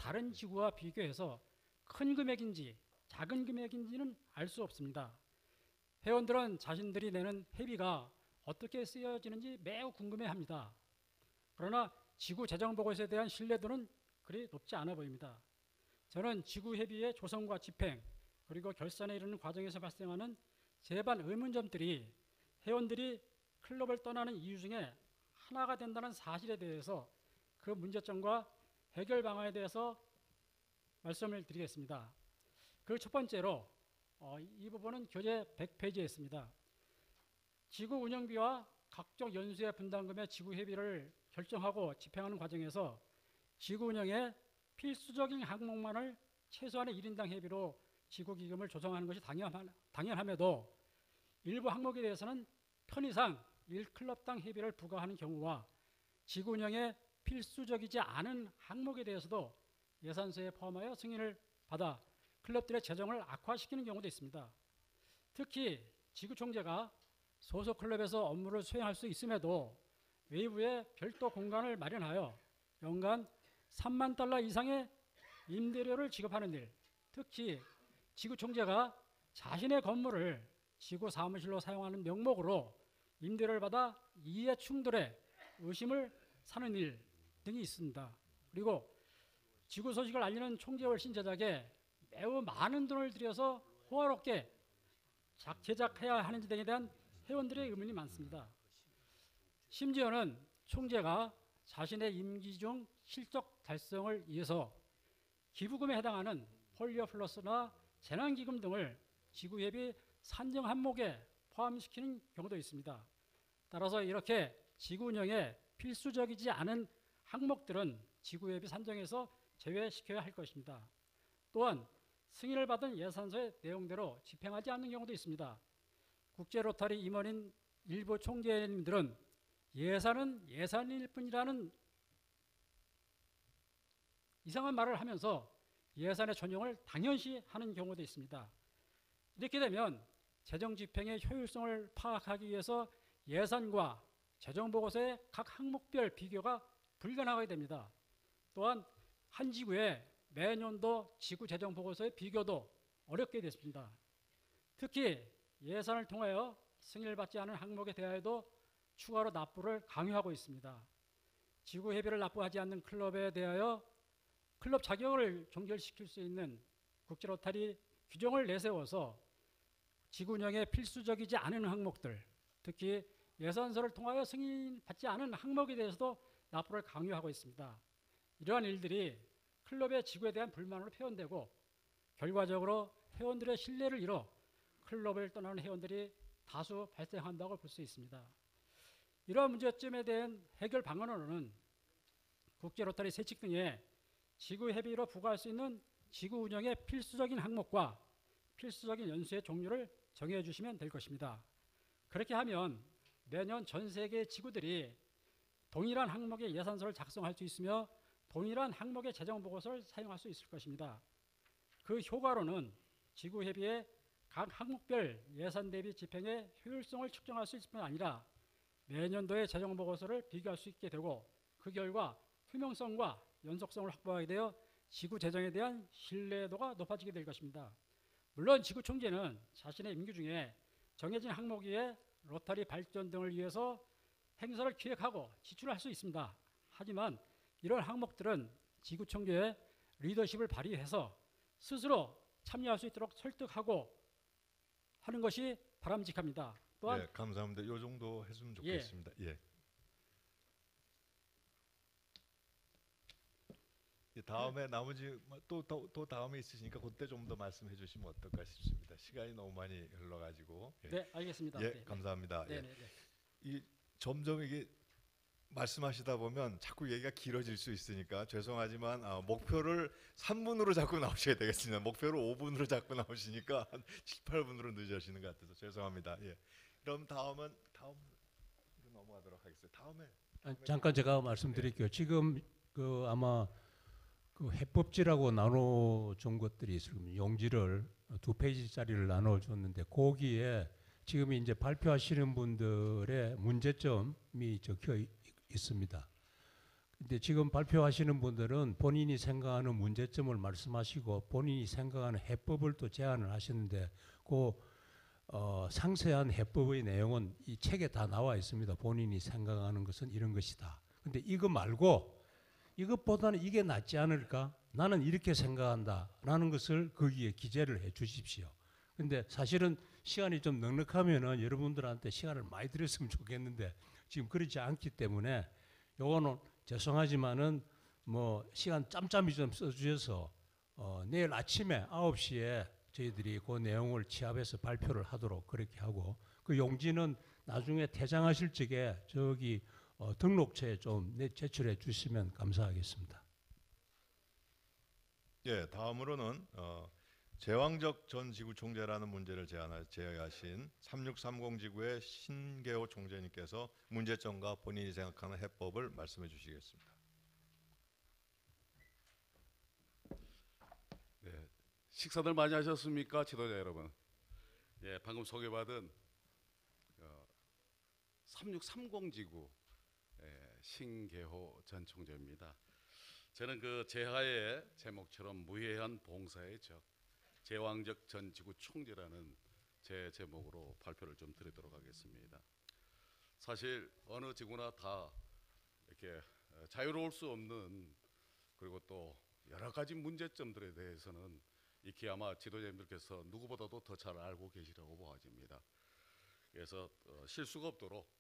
다른 지구와 비교해서 큰 금액인지 작은 금액인지는 알 수 없습니다. 회원들은 자신들이 내는 회비가 어떻게 쓰여지는지 매우 궁금해합니다. 그러나 지구 재정 보고서에 대한 신뢰도는 그리 높지 않아 보입니다. 저는 지구 회비의 조성과 집행 그리고 결산에 이르는 과정에서 발생하는 제반 의문점들이 회원들이 클럽을 떠나는 이유 중에 하나가 된다는 사실에 대해서 그 문제점과 해결 방안에 대해서 말씀을 드리겠습니다. 그 첫 번째로 이 부분은 교재 100페이지에 있습니다. 지구 운영비와 각종 연수의 분담금의 지구 회비를 결정하고 집행하는 과정에서 지구 운영에 필수적인 항목만을 최소한의 1인당 회비로 지구 기금을 조성하는 것이 당연함에도 일부 항목에 대해서는 편의상 1클럽당 회비를 부과하는 경우와 지구 운영에 필수적이지 않은 항목에 대해서도 예산서에 포함하여 승인을 받아 클럽들의 재정을 악화시키는 경우도 있습니다. 특히 지구 총재가 소속 클럽에서 업무를 수행할 수 있음에도 외부에 별도 공간을 마련하여 연간 3만 달러 이상의 임대료를 지급하는 일, 특히 지구 총재가 자신의 건물을 지구 사무실로 사용하는 명목으로 임대료를 받아 이해 충돌에 의심을 사는 일 등이 있습니다. 그리고 지구 소식을 알리는 총재월신 제작에 매우 많은 돈을 들여서 호화롭게 제작해야 하는지 등에 대한 회원들의 의문이 많습니다. 심지어는 총재가 자신의 임기 중 실적 달성을 위해서 기부금에 해당하는 폴리오 플러스나 재난기금 등을 지구회비 산정 항목에 포함시키는 경우도 있습니다. 따라서 이렇게 지구 운영에 필수적이지 않은 항목들은 지구회비 산정에서 제외시켜야 할 것입니다. 또한 승인을 받은 예산서의 내용대로 집행하지 않는 경우도 있습니다. 국제로터리 임원인 일부 총재님들은 예산은 예산일 뿐이라는 이상한 말을 하면서 예산의 전용을 당연시 하는 경우도 있습니다. 이렇게 되면 재정 집행의 효율성을 파악하기 위해서 예산과 재정보고서의 각 항목별 비교가 불가능하게 됩니다. 또한 한 지구의 매년도 지구 재정 보고서의 비교도 어렵게 됐습니다. 특히 예산을 통하여 승인을 받지 않은 항목에 대하여도 추가로 납부를 강요하고 있습니다. 지구 회비를 납부하지 않는 클럽에 대하여 클럽 자격을 종결시킬 수 있는 국제로터리 규정을 내세워서 지구 운영에 필수적이지 않은 항목들, 특히 예산서를 통하여 승인받지 않은 항목에 대해서도 납부를 강요하고 있습니다. 이러한 일들이 클럽의 지구에 대한 불만으로 표현되고 결과적으로 회원들의 신뢰를 잃어 클럽을 떠나는 회원들이 다수 발생한다고 볼 수 있습니다. 이러한 문제점에 대한 해결 방안으로는 국제로터리 세칙 등에 지구 회비로 부과할 수 있는 지구 운영의 필수적인 항목과 필수적인 연수의 종류를 정해 주시면 될 것입니다. 그렇게 하면 매년 전 세계의 지구들이 동일한 항목의 예산서를 작성할 수 있으며 동일한 항목의 재정 보고서를 사용할 수 있을 것입니다. 그 효과로는 지구 회비의 각 항목별 예산 대비 집행의 효율성을 측정할 수 있을 뿐 아니라 매년도의 재정 보고서를 비교할 수 있게 되고 그 결과 투명성과 연속성을 확보하게 되어 지구 재정에 대한 신뢰도가 높아지게 될 것입니다. 물론 지구 총재는 자신의 임기 중에 정해진 항목 위에 로터리 발전 등을 위해서 행사를 기획하고 지출할 수 있습니다. 하지만 이런 항목들은 지구 총재의 리더십을 발휘해서 스스로 참여할 수 있도록 설득하고 하는 것이 바람직합니다. 또한 예, 감사합니다. 이 정도 했으면 좋겠습니다. 예. 다음에 나머지 또 다음에 있으시니까 그때 좀 더 말씀해 주시면 어떨까 싶습니다. 시간이 너무 많이 흘러가지고. 예. 네, 알겠습니다. 예, 네, 감사합니다. 네, 예. 네, 네. 이 점점 이게 말씀하시다 보면 자꾸 얘기가 길어질 수 있으니까 죄송하지만 목표를 3분으로 자꾸 나오셔야 되겠습니다. 목표를 5분으로 자꾸 나오시니까 한 7, 8분으로 늦으시는 것 같아서 죄송합니다. 예. 그럼 다음으로 넘어가도록 하겠습니다. 다음에 잠깐 제가 말씀드릴게요. 지금 그 아마 그 해법지라고 나눠준 것들이 있을 겁니다. 용지를 2페이지짜리를 나눠줬는데 거기에 지금 이제 발표하시는 분들의 문제점이 적혀 있습니다. 근데 지금 발표하시는 분들은 본인이 생각하는 문제점을 말씀하시고 본인이 생각하는 해법을 또 제안을 하시는데 그 상세한 해법의 내용은 이 책에 다 나와 있습니다. 본인이 생각하는 것은 이런 것이다. 근데 이거 말고 이것보다는 이게 낫지 않을까? 나는 이렇게 생각한다라는 것을 거기에 기재를 해 주십시오. 근데 사실은 시간이 좀 넉넉하면은 여러분들한테 시간을 많이 드렸으면 좋겠는데 지금 그렇지 않기 때문에 요거는 죄송하지만은 뭐 시간 짬짬이 좀 써주셔서 내일 아침에 9시에 저희들이 그 내용을 취합해서 발표를 하도록 그렇게 하고 그 용지는 나중에 퇴장하실 적에 저기 등록처에 좀 제출해 주시면 감사하겠습니다. 예, 다음으로는 제왕적 전 지구 총재라는 문제를 제기하신 3630 지구의 신계호 총재님께서 문제점과 본인이 생각하는 해법을 말씀해 주시겠습니다. 네, 식사들 많이 하셨습니까, 지도자 여러분? 예, 방금 소개받은 3630 지구 신계호 전 총재입니다. 저는 그 제하의 제목처럼 무해한 봉사의 적, 제왕적 전 지구 총재라는 제 제목으로 발표를 좀 드리도록 하겠습니다. 사실 어느 지구나 다 이렇게 자유로울 수 없는 그리고 또 여러 가지 문제점들에 대해서는 익히 아마 지도자님들께서 누구보다도 더 잘 알고 계시라고 보아집니다. 그래서 실수가 없도록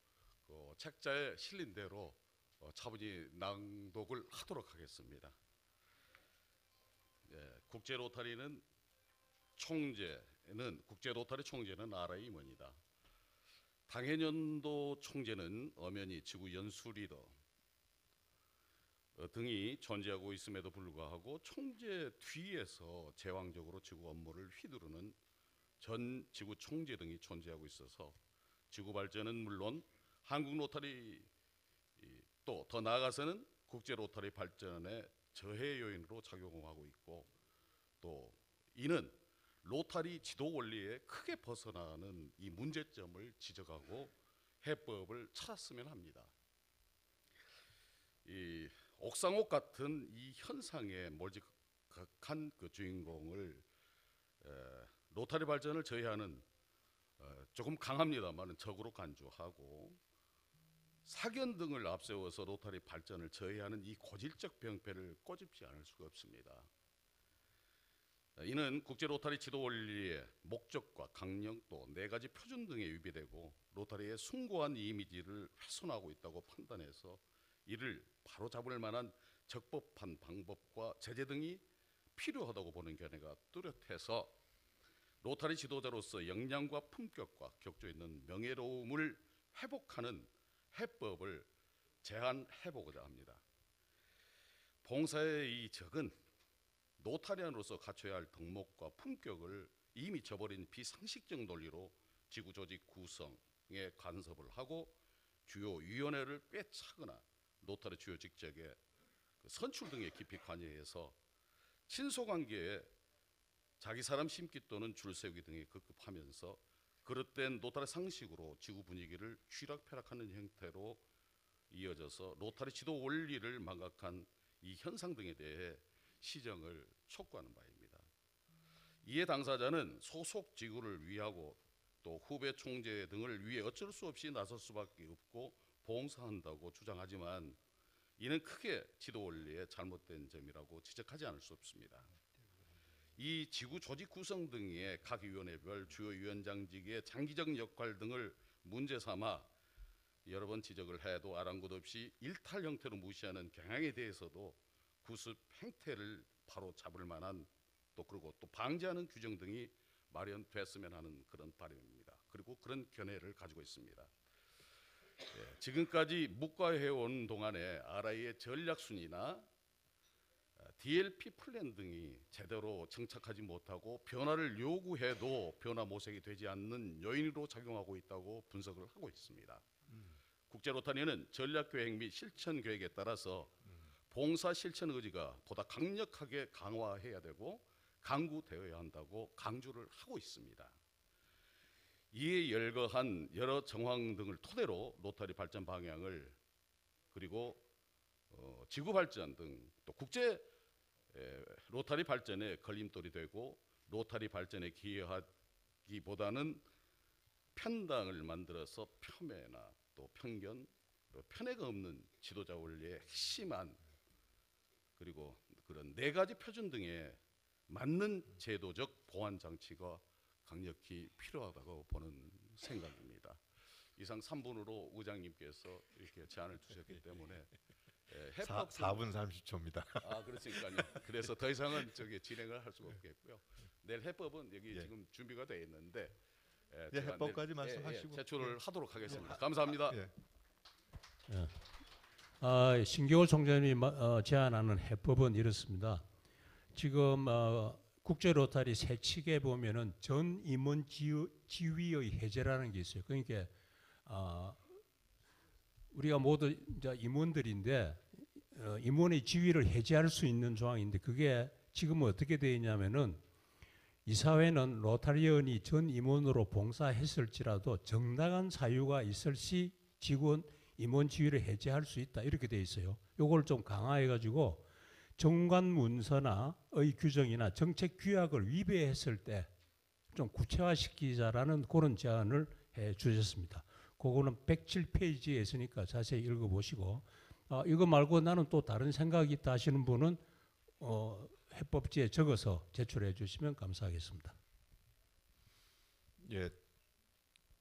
그 책자에 실린 대로 차분히 낭독을 하도록 하겠습니다. 예, 국제 로타리는 국제 로타리 총재는 RI 임원이다. 당해년도 총재는 엄연히 지구 연수 리더 등이 존재하고 있음에도 불구하고 총재 뒤에서 제왕적으로 지구 업무를 휘두르는 전 지구 총재 등이 존재하고 있어서 지구 발전은 물론 한국 로타리 또 더 나아가서는 국제 로타리 발전의 저해 요인으로 작용하고 있고 또 이는 로타리 지도 원리에 크게 벗어나는 이 문제점을 지적하고 해법을 찾았으면 합니다. 이 옥상옥 같은 이 현상에 몰직한 그 주인공을 로타리 발전을 저해하는 조금 강합니다만 적으로 간주하고 사견 등을 앞세워서 로타리 발전을 저해하는 이 고질적 병폐를 꼬집지 않을 수가 없습니다. 이는 국제 로타리 지도 원리의 목적과 강령 또 네 가지 표준 등에 위배되고 로타리의 숭고한 이미지를 훼손하고 있다고 판단해서 이를 바로잡을 만한 적법한 방법과 제재 등이 필요하다고 보는 견해가 뚜렷해서 로타리 지도자로서 역량과 품격과 격조 있는 명예로움을 회복하는 해법을 제안해보고자 합니다. 봉사의 이 적은 로타리안으로서 갖춰야 할 덕목과 품격을 이미 저버린 비상식적 논리로 지구 조직 구성에 간섭을 하고 주요 위원회를 꿰차거나 로타리 주요 직책의 선출 등에 깊이 관여해서 친소관계에 자기 사람 심기 또는 줄 세우기 등에 급급하면서 그릇된 로타리 상식으로 지구 분위기를 쥐락펴락하는 형태로 이어져서 로타리 지도 원리를 망각한 이 현상 등에 대해 시정을 촉구하는 바입니다. 이에 당사자는 소속 지구를 위하고 또 후배 총재 등을 위해 어쩔 수 없이 나설 수밖에 없고 봉사한다고 주장하지만 이는 크게 지도 원리의 잘못된 점이라고 지적하지 않을 수 없습니다. 이 지구 조직 구성 등의 각 위원회별 주요 위원장직의 장기적 역할 등을 문제 삼아 여러 번 지적을 해도 아랑곳 없이 일탈 형태로 무시하는 경향에 대해서도 구습 행태를 바로 잡을 만한 또 그리고 또 방지하는 규정 등이 마련됐으면 하는 그런 바람입니다. 그리고 그런 견해를 가지고 있습니다. 지금까지 묵과해온 동안에 RI의 전략순위나 DLP 플랜 등이 제대로 정착하지 못하고 변화를 요구해도 변화 모색이 되지 않는 요인으로 작용하고 있다고 분석을 하고 있습니다. 국제 로타리는 전략계획 및 실천 계획에 따라서 봉사 실천 의지가 보다 강력하게 강화해야 되고 강구되어야 한다고 강조를 하고 있습니다. 이에 열거한 여러 정황 등을 토대로 로타리 발전 방향을 그리고 지구 발전 등 또 국제 로타리 발전에 걸림돌이 되고 로타리 발전에 기여하기보다는 편당을 만들어서 폄훼나 또 편견, 또 편애가 없는 지도자 원리의 핵심한 그리고 그런 4가지 표준 등에 맞는 제도적 보완 장치가 강력히 필요하다고 보는 생각입니다. 이상 3분으로 의장님께서 이렇게 제안을 주셨기 때문에 해법 4분 30초입니다. 아 그렇으니까요. 그래서 더 이상은 진행을 할 수가 없겠고요. 내일 해법은 여기 예. 지금 준비가 되어 있는데 예, 제가 해법까지 내일, 말씀하시고 제출을 하도록 하겠습니다. 감사합니다. 예. 신경월 총장님이 제안하는 해법은 이렇습니다. 지금 국제 로타리 새 측에 보면은 전 임원 지위의 해제라는 게 있어요. 그러니까 우리가 모두 이제 임원들인데 임원의 지위를 해제할 수 있는 조항인데 그게 지금은 어떻게 되어 있냐면은 이사회는 로타리언이 전 임원으로 봉사했을지라도 정당한 사유가 있을 시 직원 임원 지위를 해제할 수 있다 이렇게 되어 있어요. 요걸 좀 강화해 가지고 정관 문서나의 규정이나 정책 규약을 위배했을 때 좀 구체화시키자라는 그런 제안을 해 주셨습니다. 그거는 107페이지에 있으니까 자세히 읽어보시고 이거 말고 나는 또 다른 생각이 있다 하시는 분은 해법지에 적어서 제출해 주시면 감사하겠습니다. 예.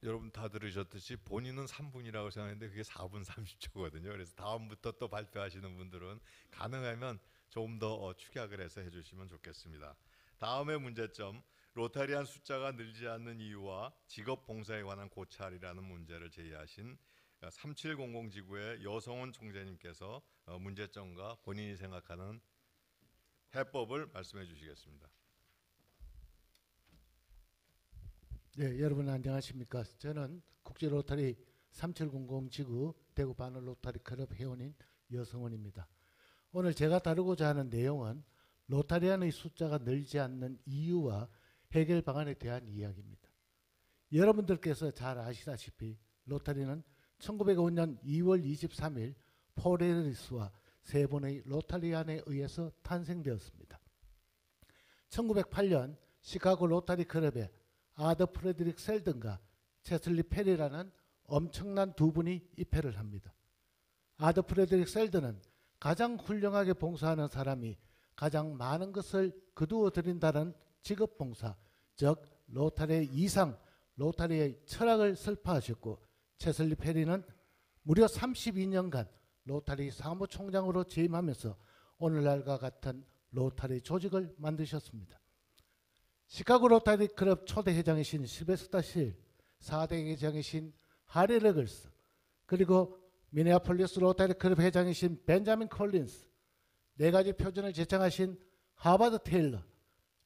여러분 다 들으셨듯이 본인은 3분이라고 생각했는데 그게 4분 30초거든요. 그래서 다음부터 또 발표하시는 분들은 가능하면 조금 더 축약을 해서 해주시면 좋겠습니다. 다음의 문제점, 로타리안 숫자가 늘지 않는 이유와 직업 봉사에 관한 고찰이라는 문제를 제기하신 3700 지구의 여성원 총재님께서 문제점과 본인이 생각하는 해법을 말씀해 주시겠습니다. 네, 여러분 안녕하십니까? 저는 국제 로타리 3700 지구 대구 바늘 로타리 클럽 회원인 여성원입니다. 오늘 제가 다루고자 하는 내용은 로타리안의 숫자가 늘지 않는 이유와 해결 방안에 대한 이야기입니다. 여러분들께서 잘 아시다시피 로타리는 1905년 2월 23일 포레리스와 세 분의 로타리안에 의해서 탄생되었습니다. 1908년 시카고 로타리 클럽에 아더 프레드릭 셀든과 체슬리 페리라는 엄청난 두 분이 입회를 합니다. 아더 프레드릭 셀든은 가장 훌륭하게 봉사하는 사람이 가장 많은 것을 거두어 드린다는 직업 봉사, 즉 로타리의 이상, 로타리의 철학을 설파하셨고 체슬리 페리는 무려 32년간 로타리 사무총장으로 재임하면서 오늘날과 같은 로타리 조직을 만드셨습니다. 시카고 로타리 클럽 초대 회장이신 실베스타 실, 4대 회장이신 하리 레글스, 그리고 미네아폴리스 로타리 클럽 회장이신 벤자민 콜린스, 4가지 표준을 제청하신 하버드 테일러,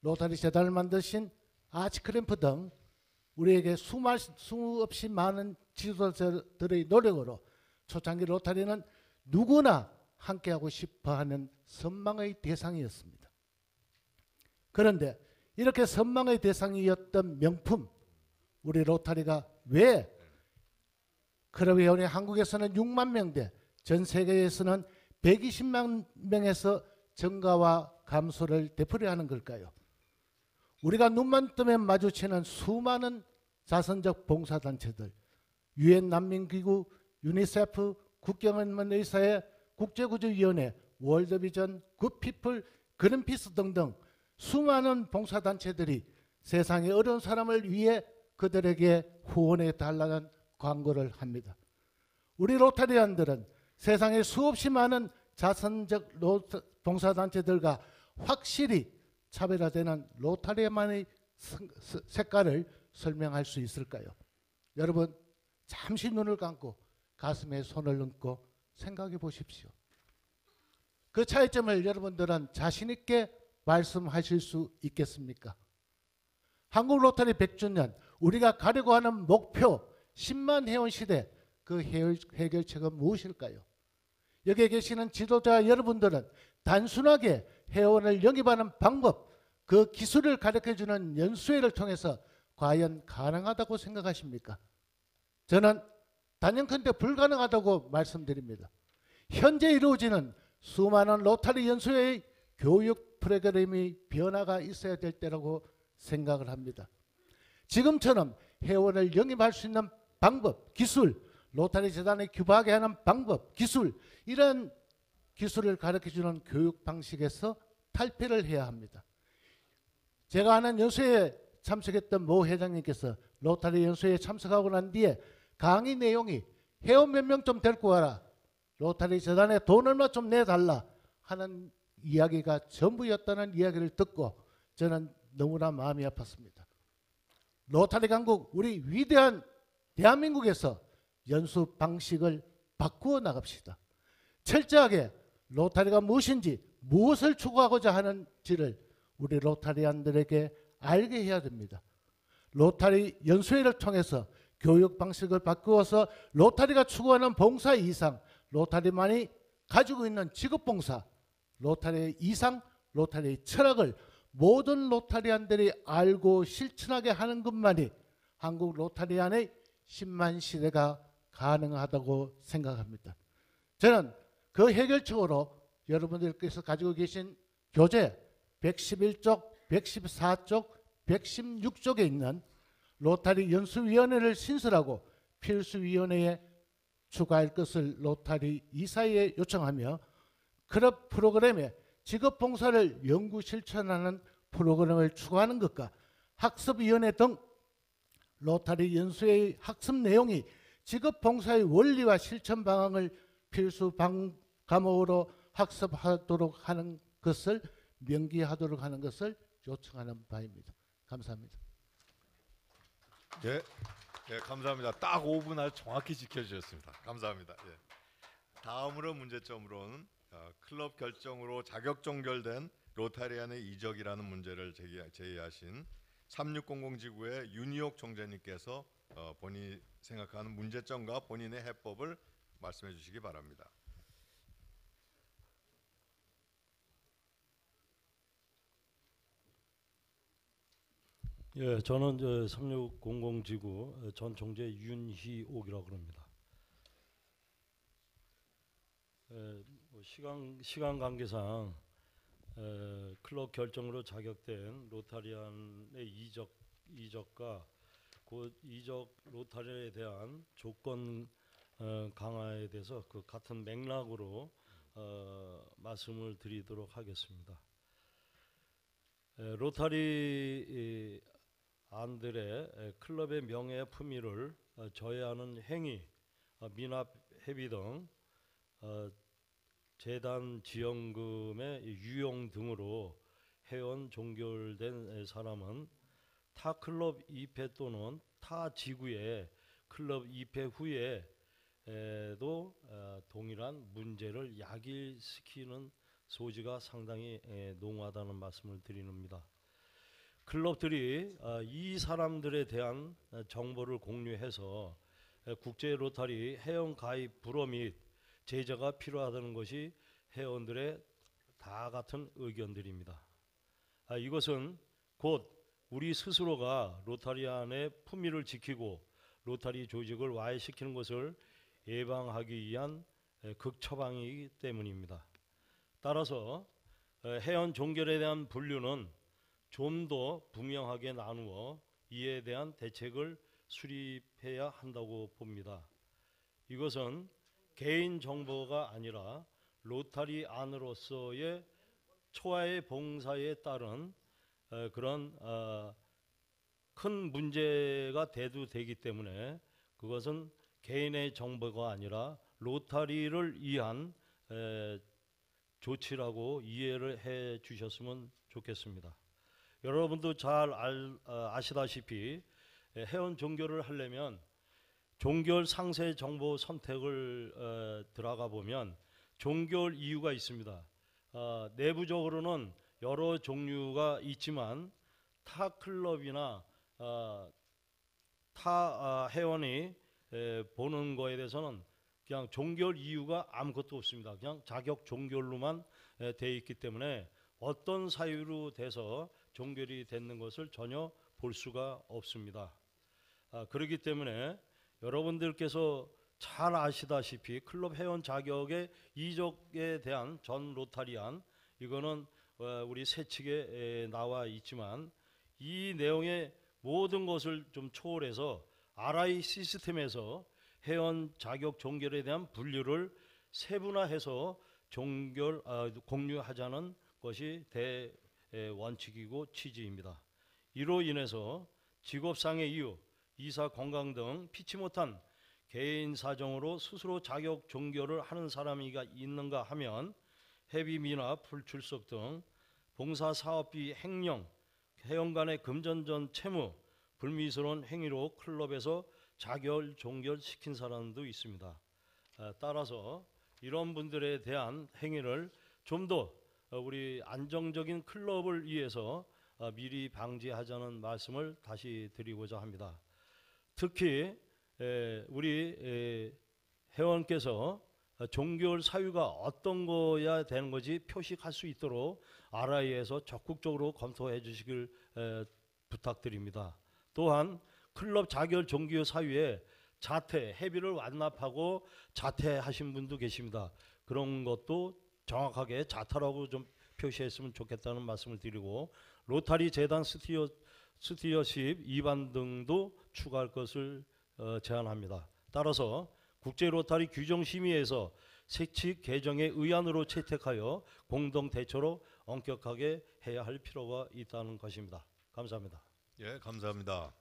로타리 재단을 만드신 아치 크램프 등 우리에게 수없이 많은 지도자들의 노력으로 초창기 로타리는 누구나 함께하고 싶어하는 선망의 대상이었습니다. 그런데 이렇게 선망의 대상이었던 명품 우리 로타리가 왜 클럽 회원이 한국에서는 6만 명대, 전 세계에서는 120만 명에서 증가와 감소를 되풀이하는 걸까요? 우리가 눈만 뜨면 마주치는 수많은 자선적 봉사단체들, 유엔 난민기구, 유니세프, 국경언론의사회, 국제구조위원회, 월드비전, 굿피플, 그린피스 등등 수많은 봉사단체들이 세상의 어려운 사람을 위해 그들에게 후원해 달라는 광고를 합니다. 우리 로타리안들은 세상에 수없이 많은 자선적 봉사단체들과 확실히 차별화되는 로타리만의 색깔을 설명할 수 있을까요? 여러분 잠시 눈을 감고 가슴에 손을 얹고 생각해 보십시오. 그 차이점을 여러분들은 자신 있게 말씀하실 수 있겠습니까? 한국 로타리 100주년 우리가 가려고 하는 목표 10만 회원 시대 그 해결책은 무엇일까요? 여기에 계시는 지도자 여러분들은 단순하게 회원을 영입하는 방법, 그 기술을 가르쳐주는 연수회를 통해서 과연 가능하다고 생각하십니까? 저는 단연컨대 불가능하다고 말씀드립니다. 현재 이루어지는 수많은 로타리 연수의 교육 프로그램이 변화가 있어야 될 때라고 생각을 합니다. 지금처럼 회원을 영입할 수 있는 방법, 기술, 로타리 재단에 기부하게 하는 방법, 기술, 이런 기술을 가르쳐주는 교육 방식에서 탈피를 해야 합니다. 제가 아는 연수에 참석했던 모 회장님께서 로타리 연수에 참석하고 난 뒤에 강의 내용이 회원 몇 명 좀 데리고 와라, 로타리 재단에 돈 얼마 좀 내달라 하는 이야기가 전부였다는 이야기를 듣고 저는 너무나 마음이 아팠습니다. 로타리 강국, 우리 위대한 대한민국에서 연수 방식을 바꾸어 나갑시다. 철저하게 로타리가 무엇인지, 무엇을 추구하고자 하는지를 우리 로타리안들에게 알게 해야 됩니다. 로타리 연수회를 통해서 교육 방식을 바꾸어서 로타리가 추구하는 봉사 이상, 로타리만이 가지고 있는 직업봉사, 로타리의 이상, 로타리의 철학을 모든 로타리안들이 알고 실천하게 하는 것만이 한국 로타리안의 10만 시대가 가능하다고 생각합니다. 저는 그 해결책으로 여러분들께서 가지고 계신 교재 111쪽, 114쪽, 116쪽에 있는 로타리 연수위원회를 신설하고 필수위원회에 추가할 것을 로타리 이사회에 요청하며 클럽 프로그램에 직업봉사를 연구 실천하는 프로그램을 추가하는 것과 학습위원회 등 로타리 연수회의 학습 내용이 직업봉사의 원리와 실천 방향을 필수 과목으로 학습하도록 하는 것을 명기하도록 하는 것을 요청하는 바입니다. 감사합니다. 예, 예, 감사합니다. 딱 5분 아주 정확히 지켜주셨습니다. 감사합니다. 예. 다음으로 문제점으로는 클럽 결정으로 자격 종결된 로타리안의 이적이라는 문제를 제기하신 3600 지구의 윤희옥 총재님께서 본인이 생각하는 문제점과 본인의 해법을 말씀해 주시기 바랍니다. 예, 저는 3600 지구 전 총재 윤희옥이라고 합니다. 뭐 시간 관계상 클럽 결정으로 자격된 로타리안의 이적과 그 이적 로타리에 대한 조건 강화에 대해서 그 같은 맥락으로 말씀을 드리도록 하겠습니다. 로타리 안들의 클럽의 명예 품위를 저해하는 행위, 미납 회비 등 재단 지원금의 유용 등으로 회원 종결된 사람은 타 클럽 입회 또는 타 지구의 클럽 입회 후에도 동일한 문제를 야기시키는 소지가 상당히 농후하다는 말씀을 드립니다. 클럽들이 이 사람들에 대한 정보를 공유해서 국제 로타리 회원 가입 불허 및 제재가 필요하다는 것이 회원들의 다 같은 의견들입니다. 이것은 곧 우리 스스로가 로타리안의 품위를 지키고 로타리 조직을 와해시키는 것을 예방하기 위한 극처방이기 때문입니다. 따라서 회원 종결에 대한 분류는 좀 더 분명하게 나누어 이에 대한 대책을 수립해야 한다고 봅니다. 이것은 개인 정보가 아니라 로타리 안으로서의 초하의 봉사에 따른 그런 큰 문제가 대두되기 때문에 그것은 개인의 정보가 아니라 로타리를 위한 조치라고 이해를 해 주셨으면 좋겠습니다. 여러분도 잘 아시다시피 회원 종결을 하려면 종결 상세 정보 선택을 들어가 보면 종결 이유가 있습니다. 내부적으로는 여러 종류가 있지만 타 클럽이나 타 회원이 보는 거에 대해서는 그냥 종결 이유가 아무것도 없습니다. 그냥 자격 종결로만 되어 있기 때문에 어떤 사유로 돼서 종결이 되는 것을 전혀 볼 수가 없습니다. 그렇기 때문에 여러분들께서 잘 아시다시피 클럽 회원 자격의 이적에 대한 전 로타리안 이거는 우리 새 측에 나와 있지만 이 내용의 모든 것을 좀 초월해서 RI 시스템에서 회원 자격 종결에 대한 분류를 세분화해서 공유하자는 것이 대원칙이고 취지입니다. 이로 인해서 직업상의 이유, 이사 건강 등 피치 못한 개인 사정으로 스스로 자격 종결을 하는 사람이 있는가 하면 회비 미납, 불출석 등 봉사 사업비 횡령, 회원 간의 금전전 채무, 불미스러운 행위로 클럽에서 자격 종결시킨 사람도 있습니다. 따라서 이런 분들에 대한 행위를 좀 더 우리 안정적인 클럽을 위해서 미리 방지하자는 말씀을 다시 드리고자 합니다. 특히 우리 회원께서 종결 사유가 어떤 거야 되는 건지 표식할 수 있도록 RI에서 적극적으로 검토해 주시길 부탁드립니다. 또한 클럽 자결 종결 사유에 자퇴, 회비를 완납하고 자퇴하신 분도 계십니다. 그런 것도 정확하게 자퇴라고 좀 표시했으면 좋겠다는 말씀을 드리고 로타리 재단 스튜어십 위반 등도 추가할 것을 제안합니다. 따라서 국제 로타리 규정 심의에서 세칙 개정의 의안으로 채택하여 공동 대처로 엄격하게 해야 할 필요가 있다는 것입니다. 감사합니다. 예, 감사합니다.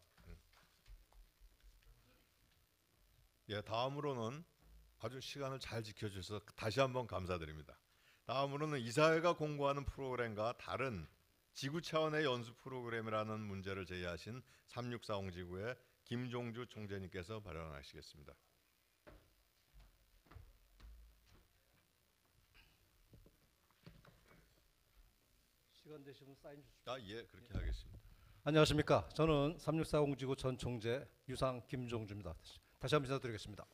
예, 다음으로는 아주 시간을 잘 지켜주셔서 다시 한번 감사드립니다. 다음으로는 이사회가 공고하는 프로그램과 다른 지구 차원의 연수 프로그램이라는 문제를 제기하신 3640 지구의 김종주 총재님께서 발언하시겠습니다. 시간 되시면 사인 주시죠. 예, 그렇게 하겠습니다. 안녕하십니까. 저는 3640 지구 전 총재 유상 김종주입니다. 다시 한번 인사드리겠습니다.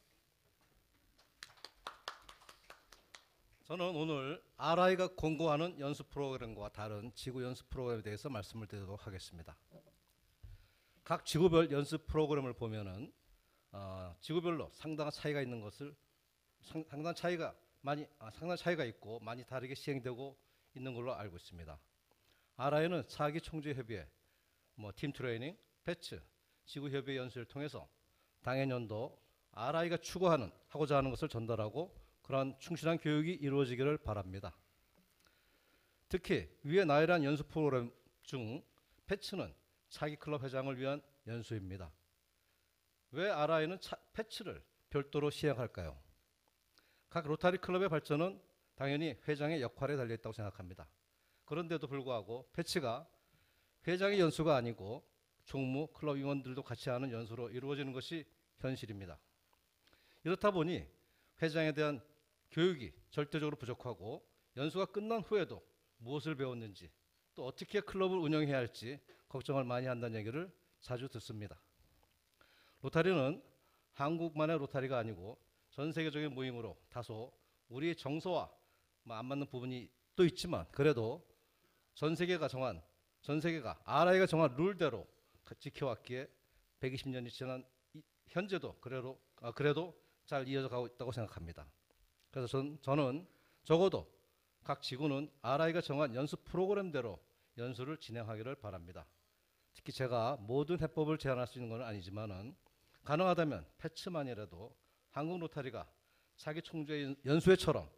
저는 오늘 RI가 공고하는 연수 프로그램과 다른 지구 연수 프로그램에 대해서 말씀을 드리도록 하겠습니다. 각 지구별 연수 프로그램을 보면은 지구별로 상당한 차이가 있는 것을 상당한 차이가 있고 많이 다르게 시행되고 있는 걸로 알고 있습니다. RI는 차기 총재 협의회, 팀 트레이닝, 패치, 지구 협의회 연수를 통해서 당해년도 RI가 하고자 하는 것을 전달하고 그러한 충실한 교육이 이루어지기를 바랍니다. 특히 위에 나열한 연수 프로그램 중 패치는 차기 클럽 회장을 위한 연수입니다. 왜 RI는 패치를 별도로 시행할까요? 각 로타리 클럽의 발전은 당연히 회장의 역할에 달려있다고 생각합니다. 그런데도 불구하고 패치가 회장의 연수가 아니고 총무, 클럽 임원들도 같이 하는 연수로 이루어지는 것이 현실입니다. 이렇다 보니 회장에 대한 교육이 절대적으로 부족하고 연수가 끝난 후에도 무엇을 배웠는지 또 어떻게 클럽을 운영해야 할지 걱정을 많이 한다는 얘기를 자주 듣습니다. 로타리는 한국만의 로타리가 아니고 전 세계적인 모임으로 다소 우리의 정서와 안 맞는 부분이 또 있지만 그래도 전 세계가 RI가 정한 룰대로 지켜왔기에 120년이 지난 현재도 그래도 잘 이어져 가고 있다고 생각합니다. 그래서 저는 적어도 각 지구는 RI가 정한 연수 프로그램대로 연수를 진행하기를 바랍니다. 특히 제가 모든 해법을 제안할 수 있는 건 아니지만은 가능하다면 패치만이라도 한국 로타리가 자기 총재 연수회처럼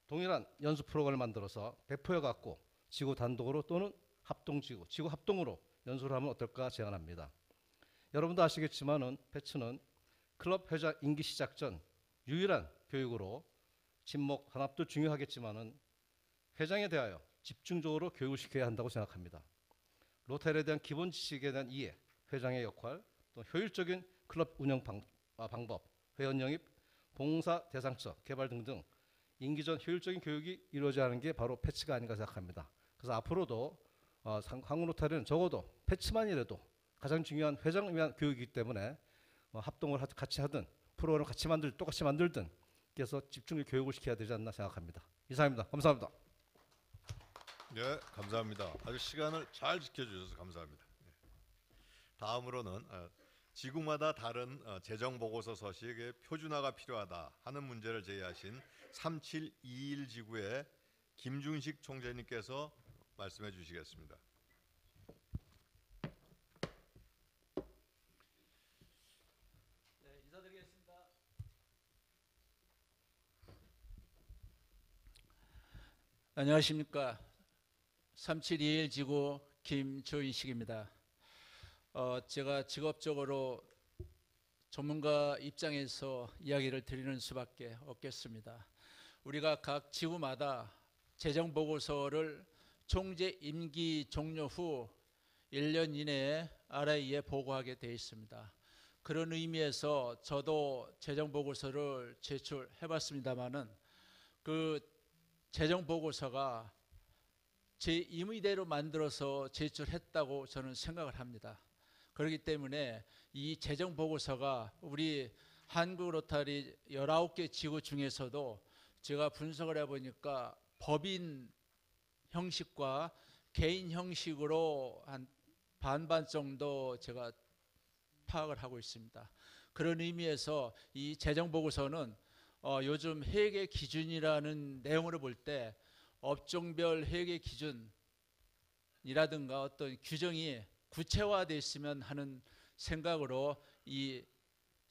동일한 연수 프로그램을 만들어서 배포해 갖고 지구 단독으로 또는 지구 합동으로 연수를 하면 어떨까 제안합니다. 여러분도 아시겠지만은 패치는 클럽 회장 임기 시작 전 유일한 교육으로 친목 단합도 중요하겠지만은 회장에 대하여 집중적으로 교육을 시켜야 한다고 생각합니다. 로타리에 대한 기본 지식에 대한 이해, 회장의 역할, 또 효율적인 클럽 운영 방법, 회원 영입, 봉사 대상처 개발 등등 임기 전 효율적인 교육이 이루어져야 하는 게 바로 패치가 아닌가 생각합니다. 그래서 앞으로도 한국 로타리는 적어도 패치만이라도 가장 중요한 회장을 위한 교육이기 때문에 합동을 같이 하든 프로그램을 똑같이 만들든 그래서 집중적 교육을 시켜야 되지 않나 생각합니다. 이상입니다. 감사합니다. 네, 감사합니다. 아주 시간을 잘 지켜주셔서 감사합니다. 다음으로는 지구마다 다른 재정 보고서 서식의 표준화가 필요하다 하는 문제를 제기하신 3721 지구의 김준식 총재님께서 말씀해 주시겠습니다. 네, 인사드리겠습니다. 안녕하십니까. 3721 지구 김조인식입니다. 제가 직업적으로 전문가 입장에서 이야기를 드리는 수밖에 없겠습니다. 우리가 각 지구마다 재정 보고서를 총재 임기 종료 후 1년 이내에 RI에 보고하게 되어 있습니다. 그런 의미에서 저도 재정 보고서를 제출해 봤습니다마는 그 재정 보고서가 제 임의대로 만들어서 제출했다고 저는 생각을 합니다. 그렇기 때문에 이 재정 보고서가 우리 한국 로타리 19개 지구 중에서도 제가 분석을 해보니까 법인 형식과 개인 형식으로 한 반반 정도 제가 파악을 하고 있습니다. 그런 의미에서 이 재정 보고서는 요즘 회계 기준이라는 내용으로 볼 때 업종별 회계 기준이라든가 어떤 규정이 구체화되어 있으면 하는 생각으로 이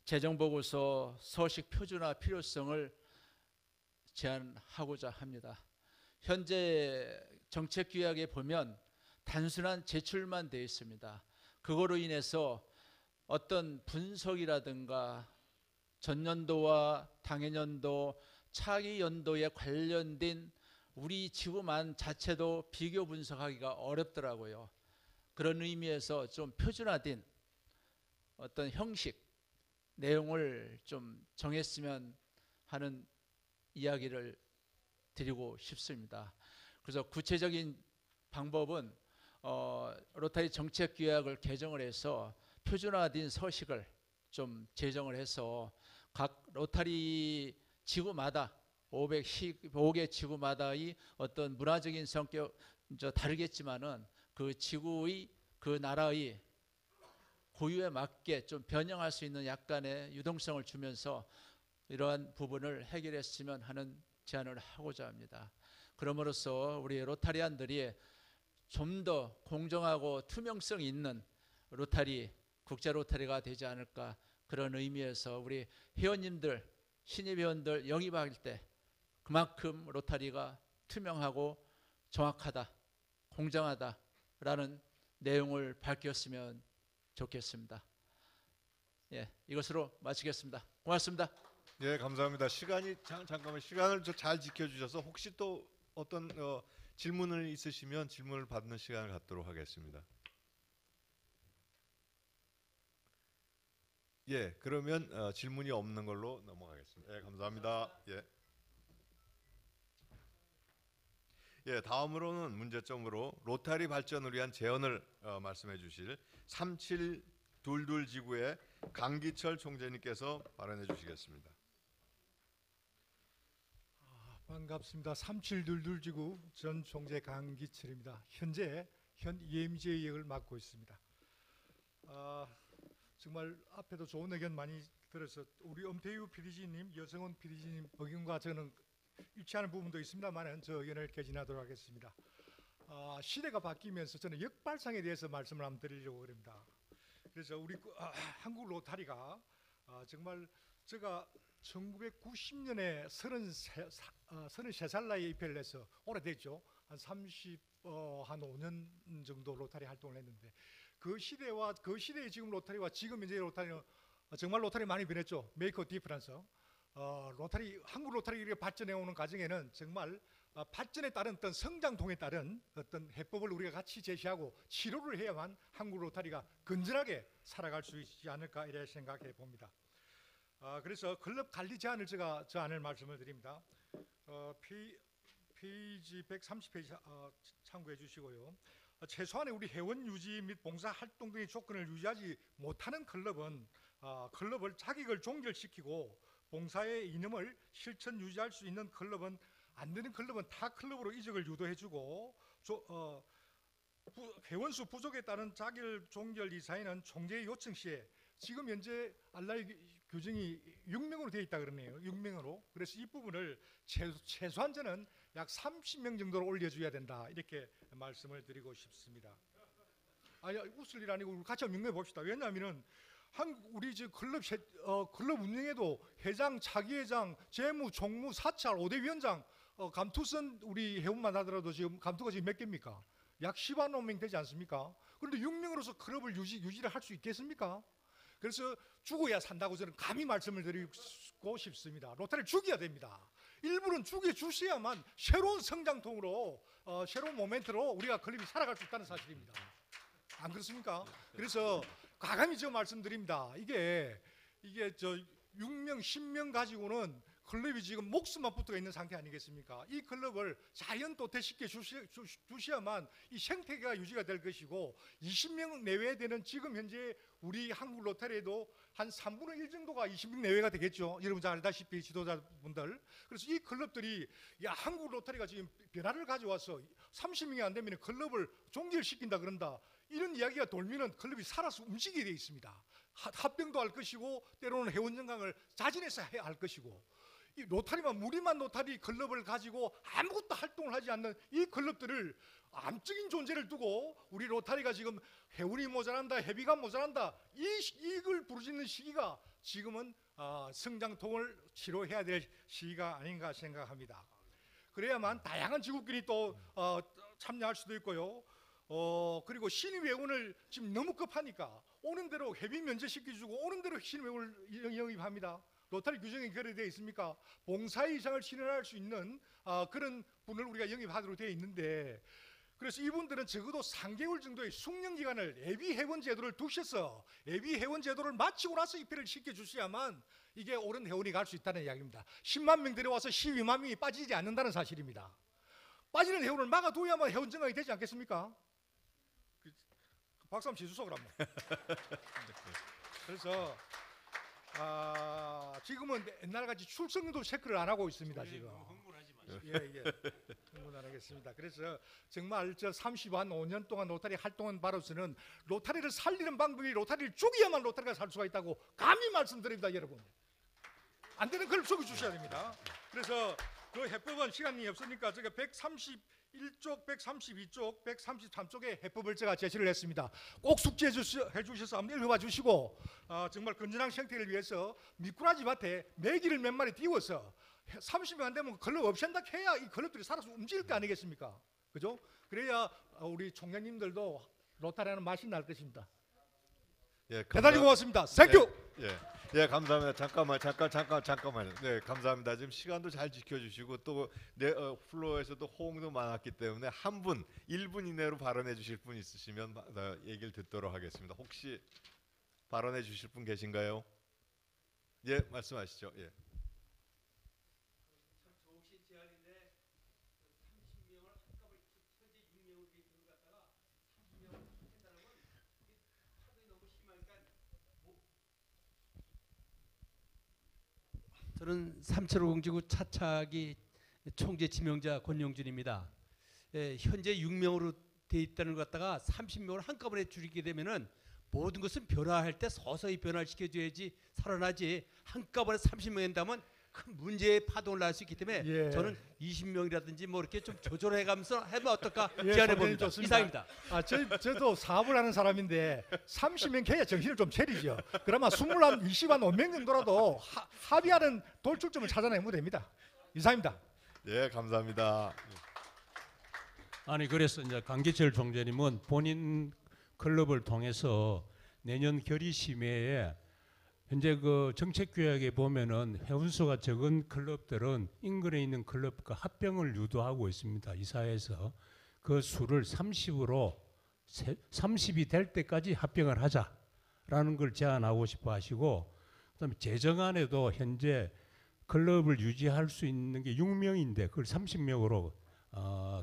재정보고서 서식 표준화 필요성을 제안하고자 합니다. 현재 정책규약에 보면 단순한 제출만 되어 있습니다. 그거로 인해서 어떤 분석이라든가 전년도와 당해년도, 차기 연도에 관련된 우리 지구만 자체도 비교 분석하기가 어렵더라고요. 그런 의미에서 좀 표준화된 어떤 형식, 내용을 좀 정했으면 하는 이야기를 드리고 싶습니다. 그래서 구체적인 방법은 로타리 정책규약을 개정을 해서 표준화된 서식을 좀 제정을 해서 각 로타리 지구마다 515개 지구마다의 어떤 문화적인 성격 다르겠지만은 그 지구의 그 나라의 고유에 맞게 좀 변형할 수 있는 약간의 유동성을 주면서 이러한 부분을 해결했으면 하는 제안을 하고자 합니다. 그럼으로써 우리 로타리안들이 좀 더 공정하고 투명성 있는 로타리, 국제 로타리가 되지 않을까, 그런 의미에서 우리 회원님들, 신입 회원들 영입할 때 그만큼 로타리가 투명하고 정확하다, 공정하다라는 내용을 밝혔으면 좋겠습니다. 예, 이것으로 마치겠습니다. 고맙습니다. 예, 감사합니다. 잠깐만 시간을 잘 지켜주셔서 혹시 또 어떤 질문을 있으시면 질문을 받는 시간을 갖도록 하겠습니다. 예, 그러면 질문이 없는 걸로 넘어가겠습니다. 예, 감사합니다. 예. 예, 다음으로는 문제점으로 로타리 발전을 위한 제언을 말씀해 주실 3722 지구의 강기철 총재님께서 발언해 주시겠습니다. 반갑습니다. 3722 지구 전 총재 강기철입니다. 현재 현 EMJ 역을 맡고 있습니다. 정말 앞에도 좋은 의견 많이 들어서 우리 엄태유 PDG님, 여성원 PDG님 의견과 저는 일치하는 부분도 있습니다만 저 의견을 개진하도록 하겠습니다. 시대가 바뀌면서 저는 역발상에 대해서 말씀을 한번 드리려고 합니다. 그래서 우리 한국 로타리가 정말 제가 1990년에 33살 나이에 입회를 해서 오래됐죠. 한 5년 정도 로타리 활동을 했는데 그 시대의 지금 로타리와 지금 이제 로타리는 정말 로타리 많이 변했죠. 메이크 디퍼런스. 한국 로타리가 발전해 오는 과정에는 정말 발전에 따른 어떤 성장통에 따른 어떤 해법을 우리가 같이 제시하고 치료를 해야만 한국 로타리가 건전하게 살아갈 수 있지 않을까 이렇게 생각해 봅니다. 그래서 클럽 관리 제안을 제가 제안을 말씀을 드립니다. 페이지 130페이지 참고해 주시고요. 최소한의 우리 회원 유지 및 봉사 활동 등의 조건을 유지하지 못하는 클럽은 클럽을 자격을 종결시키고 봉사의 이념을 실천 유지할 수 있는 클럽은 안 되는 클럽은 타 클럽으로 이적을 유도해주고 회원수 부족에 따른 자격 종결 이사회는 총재의 요청 시에 지금 현재 알라이 규정이 6명으로 되어 있다 그러네요. 6명으로. 그래서 이 부분을 최소한 저는 약 30명 정도로 올려줘야 된다 이렇게 말씀을 드리고 싶습니다. 아니 웃을 일 아니고 같이 한번 명명해 봅시다. 왜냐하면은 우리 저 클럽 운영에도 회장, 차기회장, 재무, 총무, 사찰, 5대 위원장, 감투선 우리 회원만 하더라도 지금 감투가 지금 몇 개입니까? 약 10만 명 되지 않습니까? 그런데 6명으로서 클럽을 유지를 할 수 있겠습니까? 그래서 죽어야 산다고 저는 감히 말씀을 드리고 싶습니다. 로타리를 죽여야 됩니다. 일부는 죽여주셔야만 새로운 성장통으로 새로운 모멘트로 우리가 클럽이 살아갈 수 있다는 사실입니다. 안 그렇습니까? 그래서 과감히 저 말씀드립니다. 이게 저 6명, 10명 가지고는 클럽이 지금 목숨만 붙어 있는 상태 아니겠습니까? 이 클럽을 자연 도태시켜 주셔야만 이 생태계가 유지가 될 것이고 20명 내외 되는 지금 현재 우리 한국 로타리에도 한 3분의 1 정도가 20명 내외가 되겠죠. 여러분 잘 알다시피 지도자분들. 그래서 이 클럽들이 한국 로타리가 지금 변화를 가져와서 30명이 안 되면 클럽을 종결시킨다 그런다. 이런 이야기가 돌면은 클럽이 살아서 움직이게 돼 있습니다. 합병도 할 것이고 때로는 회원 정강을 자진해서 해야 할 것이고 이 로타리만 무리만 로타리 클럽을 가지고 아무것도 활동을 하지 않는 이 클럽들을 암적인 존재를 두고 우리 로타리가 지금 회원이 모자란다, 회비가 모자란다 이걸 부르짖는 시기가 지금은 성장통을 치료해야 될 시기가 아닌가 생각합니다. 그래야만 다양한 지구끼리 또 참여할 수도 있고요. 그리고 신입 회원을 지금 너무 급하니까 오는 대로 회비 면제시켜주고 오는 대로 신입 회원을 영입합니다. 로타리 규정에 그래 되어 있습니까? 봉사 이상을 실현할 수 있는 그런 분을 우리가 영입하도록 되어 있는데 그래서 이분들은 적어도 3개월 정도의 숙련 기간을 예비 회원 제도를 두셔서 예비 회원 제도를 마치고 나서 입회를 시켜주셔야만 이게 옳은 회원이 갈 수 있다는 이야기입니다. 10만 명 들어와서 12만 명이 빠지지 않는다는 사실입니다. 빠지는 회원을 막아둬야만 회원 정강이 되지 않겠습니까? 박수 한번 치주소 그러면. 그래서 지금은 옛날같이 출석률도 체크를 안 하고 있습니다. 지금. 예. 흥분 안 하겠습니다. 그래서 정말 저 35년 동안 로타리 활동한 바로서는 로타리를 살리는 방법이 로타리를 죽여야만 로타리가 살 수가 있다고 감히 말씀드립니다, 여러분. 안 되는 걸 속여주셔야 됩니다. 그래서 그 해법은 시간이 없으니까 제가 131쪽, 132쪽, 133쪽의 해법을 제가 제시를 했습니다. 꼭 숙지해 주셔서 한번 읽어봐 주시고 정말 건전한 생태를 위해서 미꾸라지 밭에 메기를 몇 마리 띄워서 30명 안 되면 클럽 없앤다 해야 이 클럽들이 살아서 움직일 거 아니겠습니까? 그죠? 그래야 우리 총장님들도 로타리하는 맛이 날 것입니다. 예, 대단히 고맙습니다. 땡큐. 예, 감사합니다. 잠깐만요. 네, 감사합니다. 지금 시간도 잘 지켜주시고 또 플로어에서도 호응도 많았기 때문에 한 분 1분 이내로 발언해 주실 분 있으시면 얘기를 듣도록 하겠습니다. 혹시 발언해 주실 분 계신가요? 예, 말씀하시죠. 예. 참 좋으신 제안인데 30명을 한꺼번에 현재 6명으로 돼 있는 것 같다가 30명을 한다는 건 하도 너무 심하니까 저는 3750지구 차차기 총재 지명자 권영준입니다. 현재 6명으로 돼 있다는 것 같다가 30명을 한꺼번에 줄이게 되면은 모든 것은 변화할 때 서서히 변화시켜줘야지 살아나지 한꺼번에 30명 한다면 큰 문제의 파동을 날 수 있기 때문에 저는 20명이라든지 뭐 이렇게 좀 조절해가면서 하면 어떨까 제안해 봅니다. 이상입니다. 저도 사업을 하는 사람인데 30명 개야 정신을 좀 차리죠. 그러면 25명 정도라도 합의하는 돌출점을 찾아내면 됩니다. 이상입니다. 예, 감사합니다. 아니 그래서 이제 강기철 총재님은 본인 클럽을 통해서 내년 결의심의에 현재 그 정책규약에 보면은 회원수가 적은 클럽들은 인근에 있는 클럽과 합병을 유도하고 있습니다. 이사회에서 그 수를 30으로 30이 될 때까지 합병을 하자라는 걸 제안하고 싶어 하시고 그다음에 재정안에도 현재 클럽을 유지할 수 있는 게 6명인데 그걸 30명으로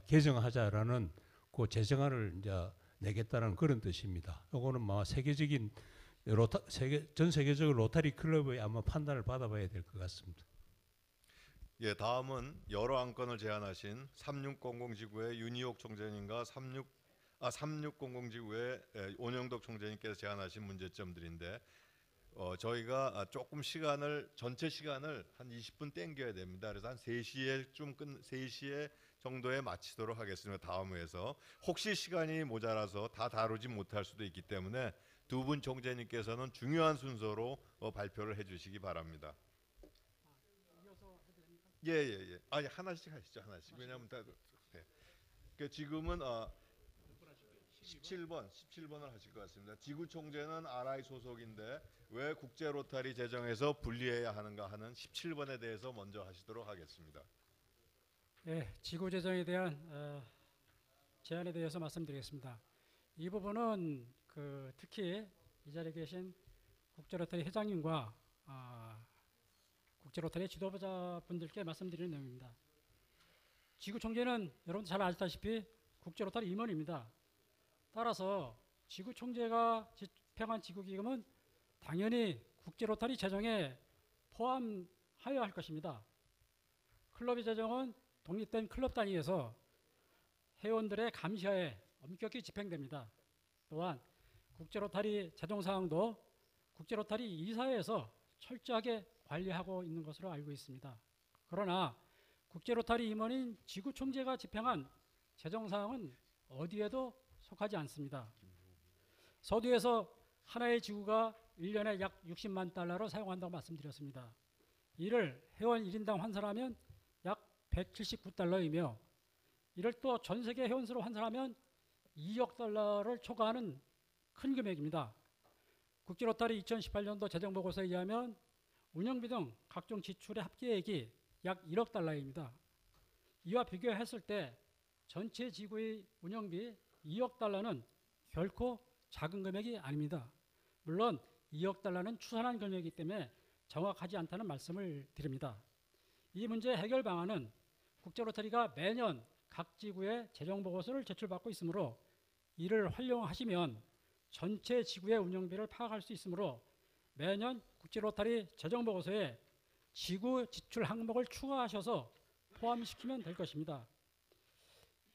개정하자라는 그 재정안을 이제 내겠다는 그런 뜻입니다. 이거는 뭐 세계적인 전 세계적으로 로타리 클럽의 아마 판단을 받아봐야 될 것 같습니다. 예, 다음은 여러 안건을 제안하신 3600지구의 윤희옥 총재님과 3600지구의 온영덕 총재님께서 제안하신 문제점들인데 저희가 조금 시간을 전체 시간을 한 20분 땡겨야 됩니다. 그래서 한 3시에 정도에 마치도록 하겠습니다. 다음 회에서 혹시 시간이 모자라서 다 다루지 못할 수도 있기 때문에 두 분 총재님께서는 중요한 순서로 발표를 해주시기 바랍니다. 예. 아니 하나씩 하시죠, 하나씩. 왜냐하면 다. 네. 지금은 17번을 하실 것 같습니다. 지구 총재는 RI 소속인데 왜 국제 로타리 제정에서 분리해야 하는가 하는 17번에 대해서 먼저 하시도록 하겠습니다. 예, 지구 재정에 대한 제안에 대해서 말씀드리겠습니다. 이 부분은 특히 이 자리에 계신 국제 로타리 회장님과 국제 로타리 지도자분들께 말씀드리는 내용입니다. 지구 총재는 여러분 잘 아시다시피 국제 로타리 임원입니다. 따라서 지구 총재가 집행한 지구 기금은 당연히 국제 로타리 재정에 포함하여야 할 것입니다. 클럽의 재정은 독립된 클럽 단위에서 회원들의 감시하에 엄격히 집행됩니다. 또한 국제 로타리 재정 사항도 국제 로타리 이사회에서 철저하게 관리하고 있는 것으로 알고 있습니다. 그러나 국제 로타리 임원인 지구 총재가 집행한 재정 사항은 어디에도 속하지 않습니다. 서두에서 하나의 지구가 1년에 약 60만 달러로 사용한다고 말씀드렸습니다. 이를 회원 1인당 환산하면 약 179달러이며 이를 또 전 세계 회원 수로 환산하면 2억 달러를 초과하는 큰 금액입니다. 국제 로타리 2018년도 재정 보고서에 의하면 운영비 등 각종 지출의 합계액이 약 1억 달러입니다. 이와 비교했을 때 전체 지구의 운영비 2억 달러는 결코 작은 금액이 아닙니다. 물론 2억 달러는 추산한 금액이기 때문에 정확하지 않다는 말씀을 드립니다. 이 문제 해결 방안은 국제 로터리가 매년 각 지구에 재정 보고서를 제출받고 있으므로 이를 활용하시면 전체 지구의 운영비를 파악할 수 있으므로 매년 국제 로터리 재정 보고서에 지구 지출 항목을 추가하셔서 포함시키면 될 것입니다.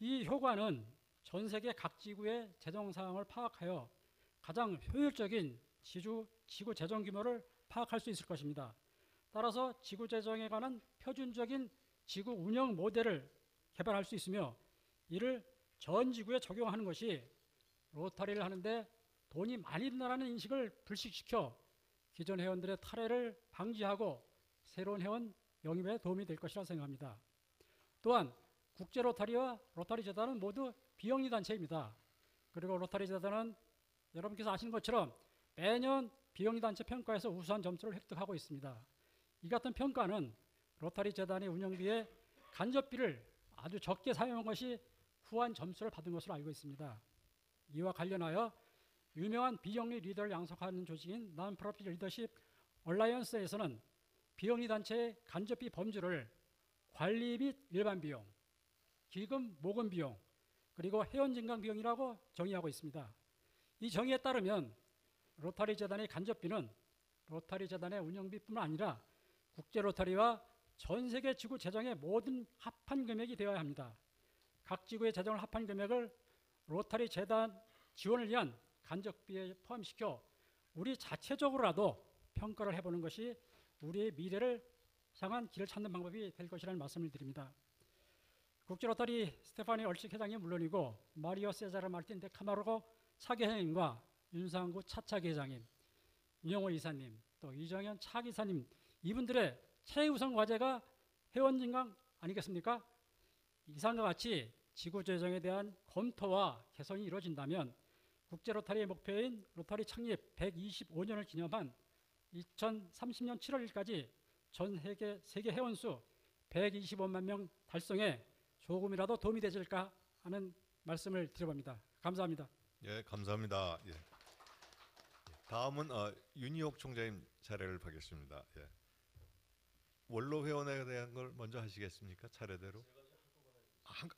이 효과는 전 세계 각 지구의 재정 상황을 파악하여 가장 효율적인 지구 재정 규모를 파악할 수 있을 것입니다. 따라서 지구 재정에 관한 표준적인 지구 운영 모델을 개발할 수 있으며 이를 전 지구에 적용하는 것이 로타리를 하는데 돈이 많이 든다는 인식을 불식시켜 기존 회원들의 탈회를 방지하고 새로운 회원 영입에 도움이 될 것이라 생각합니다. 또한 국제 로타리와 로타리 재단은 모두 비영리 단체입니다. 그리고 로타리 재단은 여러분께서 아시는 것처럼 매년 비영리 단체 평가에서 우수한 점수를 획득하고 있습니다. 이 같은 평가는 로타리 재단의 운영비에 간접비를 아주 적게 사용한 것이 후한 점수를 받은 것으로 알고 있습니다. 이와 관련하여 유명한 비영리 리더를 양성하는 조직인 Non-Profit Leadership Alliance에서는 비영리 단체의 간접비 범주를 관리 및 일반 비용, 기금 모금 비용, 그리고 회원 증강 비용이라고 정의하고 있습니다. 이 정의에 따르면 로타리 재단의 간접비는 로타리 재단의 운영비뿐만 아니라 국제 로타리와 전 세계 지구 재정의 모든 합한 금액이 되어야 합니다. 각 지구의 재정을 합한 금액을 로타리 재단 지원을 위한 간접비에 포함시켜 우리 자체적으로라도 평가를 해보는 것이 우리의 미래를 향한 길을 찾는 방법이 될 것이라는 말씀을 드립니다. 국제 로타리 스테파니 얼식 회장이 물론이고 마리오 세자르 마르틴 데 카마르고 차기 회장님과 윤상구 차차기 회장님, 윤영호 이사님, 또 이정현 차기사님 이분들의 최우선 과제가 회원 증강 아니겠습니까? 이상과 같이 지구 재정에 대한 검토와 개선이 이루어진다면 국제 로타리의 목표인 로타리 창립 125년을 기념한 2030년 7월 1일까지 전 세계 회원 수 125만 명 달성에 조금이라도 도움이 되실까 하는 말씀을 드려봅니다. 감사합니다. 예, 감사합니다. 예. 다음은 윤희옥 총재님 차례를 받겠습니다. 예. 원로 회원에 대한 걸 먼저 하시겠습니까? 차례대로.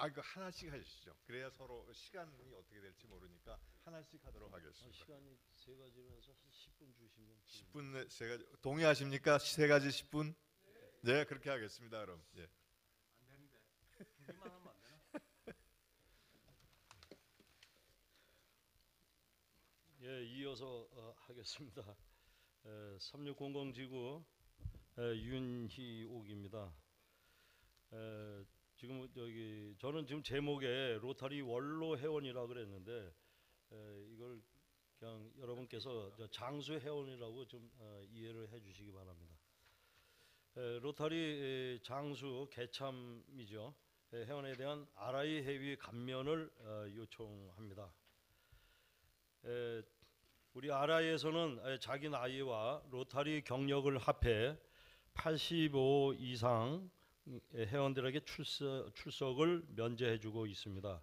이거 하나씩 하시죠. 그래야 서로 시간이 어떻게 될지 모르니까 하나씩 하도록 하겠습니다. 시간이 세 가지라서 10분 주시면 10분 세 가지 동의하십니까? 세 가지 10분? 네, 그렇게 하겠습니다. 그럼. 예. 안 되는데 두 개만 하면 안 되나? 예, 이어서 하겠습니다. 3600 지구 윤희옥입니다. 지금 저는 지금 제목에 로타리 원로 회원이라 그랬는데 이걸 그냥 여러분께서 장수 회원이라고 좀 이해를 해주시기 바랍니다. 로타리 장수 개참이죠. 회원에 대한 RI 회비 감면을 요청합니다. 우리 RI에서는 자기 나이와 로타리 경력을 합해 85 이상 회원들에게 출석을 면제해주고 있습니다.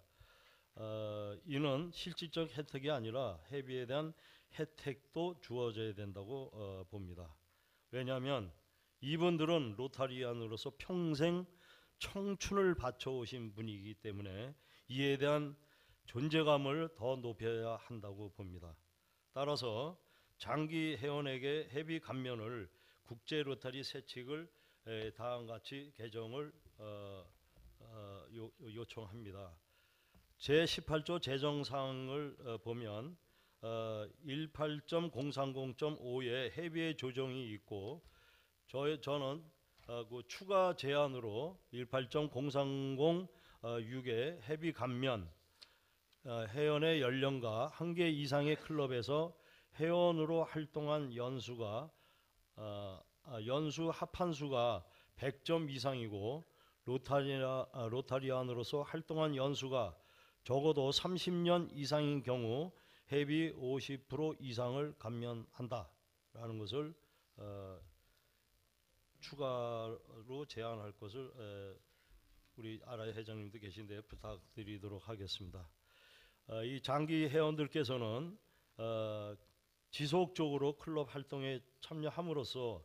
이는 실질적 혜택이 아니라 회비에 대한 혜택도 주어져야 된다고 봅니다. 왜냐하면 이분들은 로타리안으로서 평생 청춘을 바쳐오신 분이기 때문에 이에 대한 존재감을 더 높여야 한다고 봅니다. 따라서 장기 회원에게 회비 감면을 국제 로타리 세칙을 다음과 같이 개정을 요청합니다. 제18조 제정사항을 보면 18.030.5에 회비의 조정이 있고 저는 그 추가 제안으로 18.030.6의 회비 감면 회원의 연령과 한 개 이상의 클럽에서 회원으로 활동한 연수 합한수가 100점 이상이고 로타리안으로서 활동한 연수가 적어도 30년 이상인 경우 회비 50% 이상을 감면한다라는 것을 추가로 제안할 것을 우리 RI 회장님도 계신데 부탁드리도록 하겠습니다. 이 장기 회원들께서는 지속적으로 클럽 활동에 참여함으로써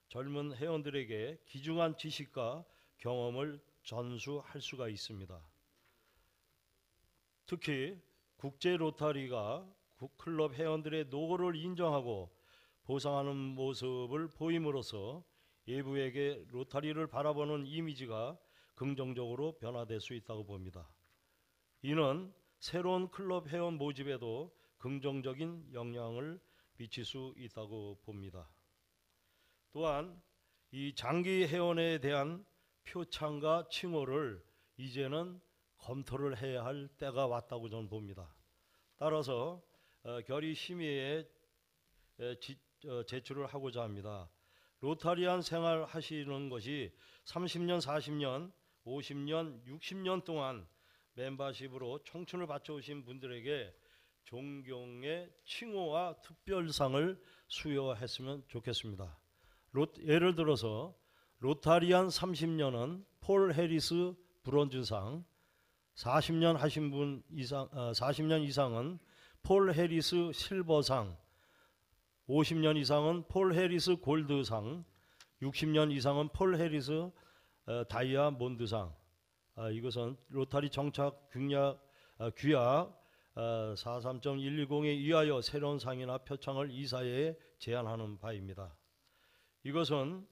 젊은 회원들에게 귀중한 지식과 경험을 전수할 수가 있습니다. 특히 국제 로타리가 클럽 회원들의 노고를 인정하고 보상하는 모습을 보임으로써 외부에게 로타리를 바라보는 이미지가 긍정적으로 변화될 수 있다고 봅니다. 이는 새로운 클럽 회원 모집에도 긍정적인 영향을 미칠 수 있다고 봅니다. 또한 이 장기 회원에 대한 표창과 칭호를 이제는 검토를 해야 할 때가 왔다고 저는 봅니다. 따라서 결의 심의에 제출을 하고자 합니다. 로타리안 생활 하시는 것이 30년, 40년, 50년, 60년 동안 멤버십으로 청춘을 바쳐오신 분들에게 존경의 칭호와 특별상을 수여했으면 좋겠습니다. 예를 들어서 로타리안 30년은 폴 해리스 브론즈상, 40년 하신 분 이상, 40년 이상은 폴 해리스 실버상, 50년 이상은 폴 해리스 골드상, 60년 이상은 폴 해리스 다이아몬드상. 이것은 로타리 정착 규약 43.110에 의하여 새로운 상이나 표창을 이사회에 제안하는 바입니다. 이것은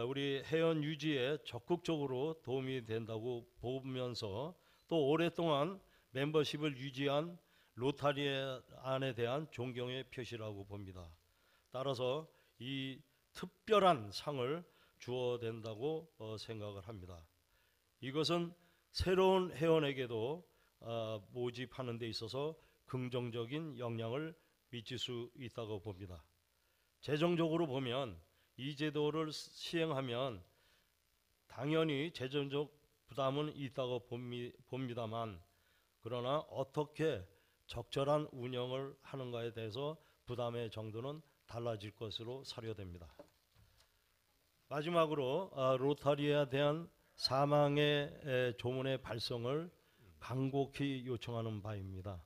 우리 회원 유지에 적극적으로 도움이 된다고 보면서 또 오랫동안 멤버십을 유지한 로타리안에 대한 존경의 표시라고 봅니다. 따라서 이 특별한 상을 주어야 된다고 생각을 합니다. 이것은 새로운 회원에게도 모집하는 데 있어서 긍정적인 영향을 미칠 수 있다고 봅니다. 재정적으로 보면 이 제도를 시행하면 당연히 재정적 부담은 있다고 봅니다만 그러나 어떻게 적절한 운영을 하는가에 대해서 부담의 정도는 달라질 것으로 사료됩니다. 마지막으로 로타리에 대한 사망의 조문의 발송을 간곡히 요청하는 바입니다.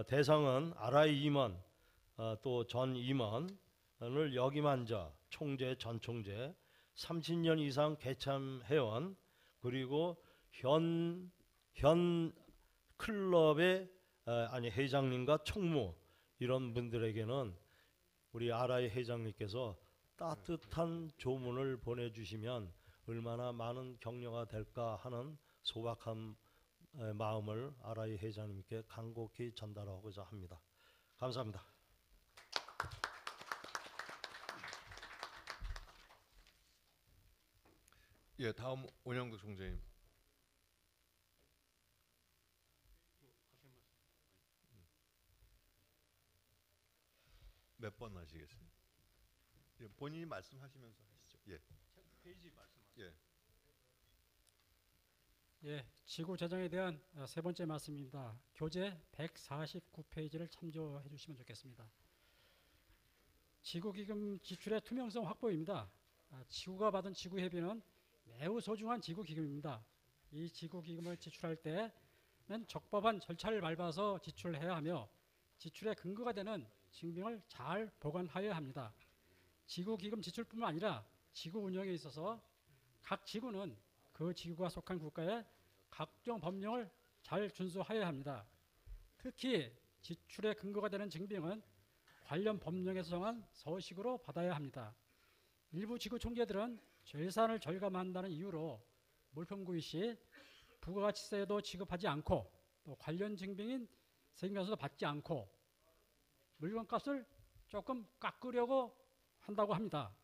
대상은 RI 임원 또 전 임원을 역임한 자, 총재, 전 총재, 30년 이상 개참 회원 그리고 현 클럽의 회장님과 총무 이런 분들에게는 우리 RI 회장님께서 따뜻한 조문을 보내주시면 얼마나 많은 격려가 될까 하는 소박한 마음을 RI 회장님께 간곡히 전달하고자 합니다. 감사합니다. 예, 다음 원영덕 총재님. 몇 번 하시겠습니까? 예, 본인이 말씀하시면서 하시죠. 예. 페이지 말씀하세요. 예. 예, 지구 재정에 대한 세 번째 말씀입니다. 교재 149페이지를 참조해 주시면 좋겠습니다. 지구기금 지출의 투명성 확보입니다. 지구가 받은 지구회비는 매우 소중한 지구기금입니다. 이 지구기금을 지출할 때는 적법한 절차를 밟아서 지출해야 하며 지출의 근거가 되는 증빙을 잘 보관하여야 합니다. 지구기금 지출뿐만 아니라 지구 운영에 있어서 각 지구는 그 지구가 속한 국가의 각종 법령을 잘 준수하여야 합니다. 특히 지출의 근거가 되는 증빙은 관련 법령에서 정한 서식으로 받아야 합니다. 일부 지구 총재들은 예산을 절감한다는 이유로 물품 구입 시 부가가치세도 지급하지 않고 또 관련 증빙인 세금과세도 받지 않고 물건값을 조금 깎으려고 한다고 합니다.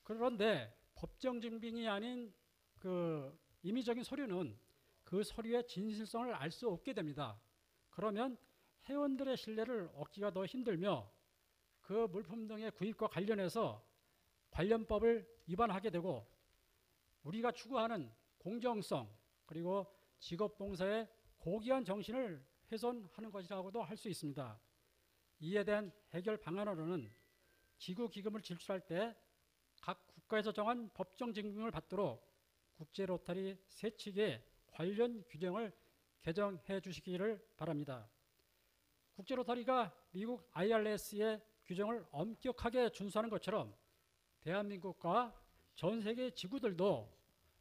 그런데 법정 증빙이 아닌 그 임의적인 서류는 그 서류의 진실성을 알 수 없게 됩니다. 그러면 회원들의 신뢰를 얻기가 더 힘들며 그 물품 등의 구입과 관련해서 관련법을 위반하게 되고 우리가 추구하는 공정성 그리고 직업봉사의 고귀한 정신을 훼손하는 것이라고도 할 수 있습니다. 이에 대한 해결 방안으로는 지구기금을 지출할 때 각 국가에서 정한 법정 증빙을 받도록 국제로터리 세 측의 관련 규정을 개정해 주시기를 바랍니다. 국제로터리가 미국 IRS의 규정을 엄격하게 준수하는 것처럼 대한민국과 전 세계 지구들도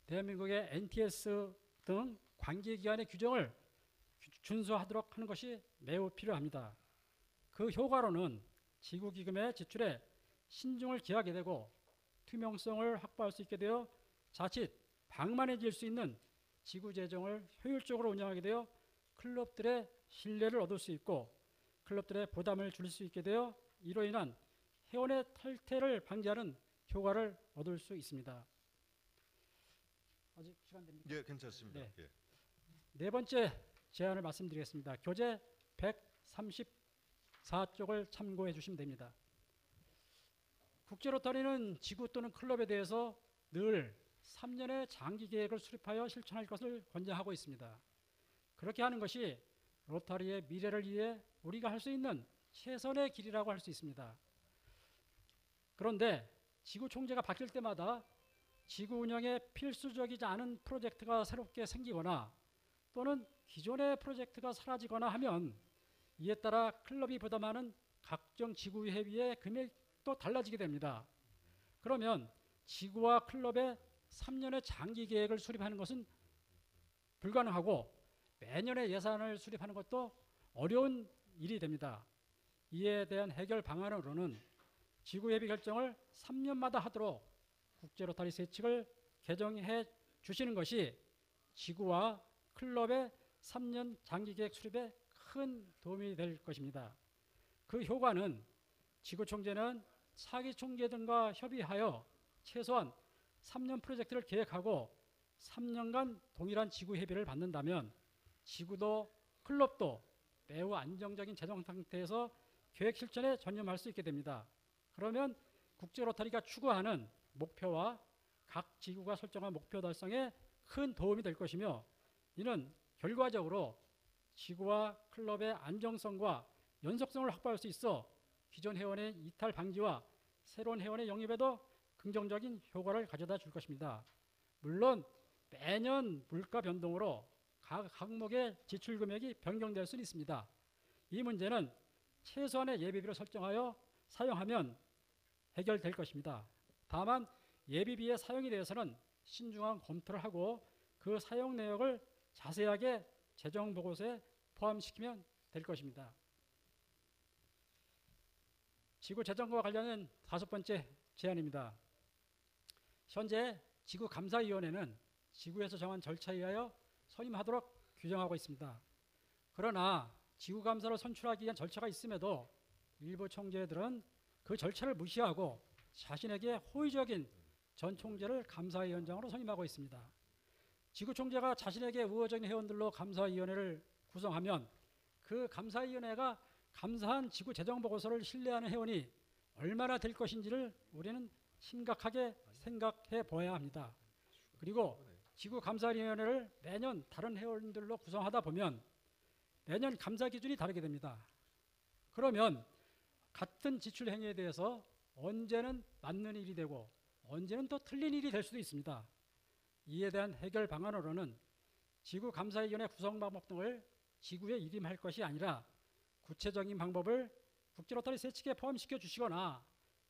대한민국의 NTS 등 관계기관의 규정을 준수하도록 하는 것이 매우 필요합니다. 그 효과로는 지구기금의 지출에 신중을 기하게 되고 투명성을 확보할 수 있게 되어 자칫 방만해질 수 있는 지구 재정을 효율적으로 운영하게 되어 클럽들의 신뢰를 얻을 수 있고 클럽들의 부담을 줄일 수 있게 되어 이로 인한 회원의 탈퇴를 방지하는 효과를 얻을 수 있습니다. 아직 시간 됩니까? 예, 괜찮습니다. 네. 예. 네 번째 제안을 말씀드리겠습니다. 교재 134쪽을 참고해 주시면 됩니다. 국제로터리는 지구 또는 클럽에 대해서 늘 3년의 장기 계획을 수립하여 실천할 것을 권장하고 있습니다. 그렇게 하는 것이 로터리의 미래를 위해 우리가 할 수 있는 최선의 길이라고 할 수 있습니다. 그런데 지구 총재가 바뀔 때마다 지구 운영에 필수적이지 않은 프로젝트가 새롭게 생기거나 또는 기존의 프로젝트가 사라지거나 하면 이에 따라 클럽이 부담하는 각종 지구 회비의 금액도 달라지게 됩니다. 그러면 지구와 클럽의 3년의 장기 계획을 수립하는 것은 불가능하고 매년의 예산을 수립하는 것도 어려운 일이 됩니다. 이에 대한 해결 방안으로는 지구 회비 결정을 3년마다 하도록 국제로터리 세 측을 개정해 주시는 것이 지구와 클럽의 3년 장기 계획 수립에 큰 도움이 될 것입니다. 그 효과는 지구 총재는 차기 총재 등과 협의하여 최소한 3년 프로젝트를 계획하고 3년간 동일한 지구 회비를 받는다면 지구도 클럽도 매우 안정적인 재정 상태에서 계획 실천에 전념할 수 있게 됩니다. 그러면 국제로터리가 추구하는 목표와 각 지구가 설정한 목표 달성에 큰 도움이 될 것이며 이는 결과적으로 지구와 클럽의 안정성과 연속성을 확보할 수 있어 기존 회원의 이탈 방지와 새로운 회원의 영입에도 긍정적인 효과를 가져다 줄 것입니다. 물론 매년 물가 변동으로 각 항목의 지출 금액이 변경될 수는 있습니다. 이 문제는 최소한의 예비비를 설정하여 사용하면 해결될 것입니다. 다만 예비비의 사용에 대해서는 신중한 검토를 하고 그 사용 내역을 자세하게 재정 보고서에 포함시키면 될 것입니다. 지구 재정과 관련된 다섯 번째 제안입니다. 현재 지구감사위원회는 지구에서 정한 절차에 의하여 선임하도록 규정하고 있습니다. 그러나 지구감사를 선출하기 위한 절차가 있음에도 일부 총재들은 그 절차를 무시하고 자신에게 호의적인 전 총재를 감사위원장으로 선임하고 있습니다. 지구 총재가 자신에게 우호적인 회원들로 감사위원회를 구성하면 그 감사위원회가 감사한 지구 재정 보고서를 신뢰하는 회원이 얼마나 될 것인지를 우리는 심각하게 생각해 보아야 합니다. 그리고 지구 감사위원회를 매년 다른 회원들로 구성하다 보면 매년 감사 기준이 다르게 됩니다. 그러면 같은 지출 행위에 대해서 언제는 맞는 일이 되고 언제는 또 틀린 일이 될 수도 있습니다. 이에 대한 해결 방안으로는 지구 감사위원회 구성 방법 등을 지구에 일임할 것이 아니라 구체적인 방법을 국제로터리 세칙에 포함시켜 주시거나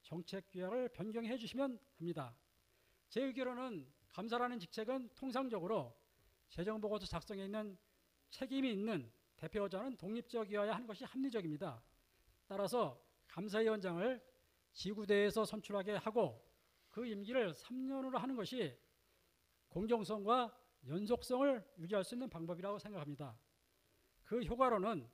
정책 규약을 변경해 주시면 합니다. 제 의견으로는 감사라는 직책은 통상적으로 재정보고서 작성에 있는 책임이 있는 대표자는 독립적이어야 하는 것이 합리적입니다. 따라서 감사위원장을 지구대에서 선출하게 하고 그 임기를 3년으로 하는 것이 공정성과 연속성을 유지할 수 있는 방법이라고 생각합니다. 그 효과로는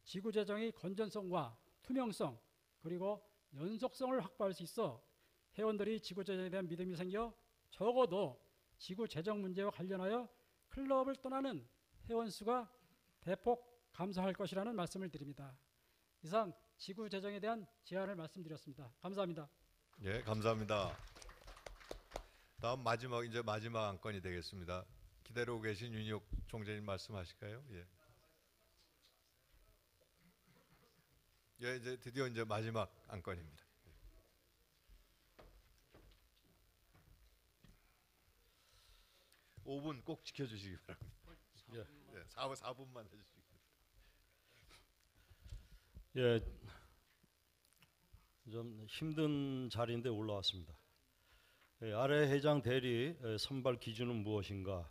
지구 재정의 건전성과 투명성 그리고 연속성을 확보할 수 있어 회원들이 지구 재정에 대한 믿음이 생겨 적어도 지구 재정 문제와 관련하여 클럽을 떠나는 회원 수가 대폭 감소할 것이라는 말씀을 드립니다. 이상 지구 재정에 대한 제안을 말씀드렸습니다. 감사합니다. 예, 감사합니다. 다음 마지막 안건이 되겠습니다. 기다리고 계신 윤희옥 총재님 말씀하실까요? 예. 예, 이제 드디어 이제 마지막 안건입니다. 5분 꼭 지켜주시기 바랍니다. 예. 예, 4분만 해주시기 바랍니다. 예, 좀 힘든 자리인데 올라왔습니다. 예, 아래 회장 대리 선발 기준은 무엇인가?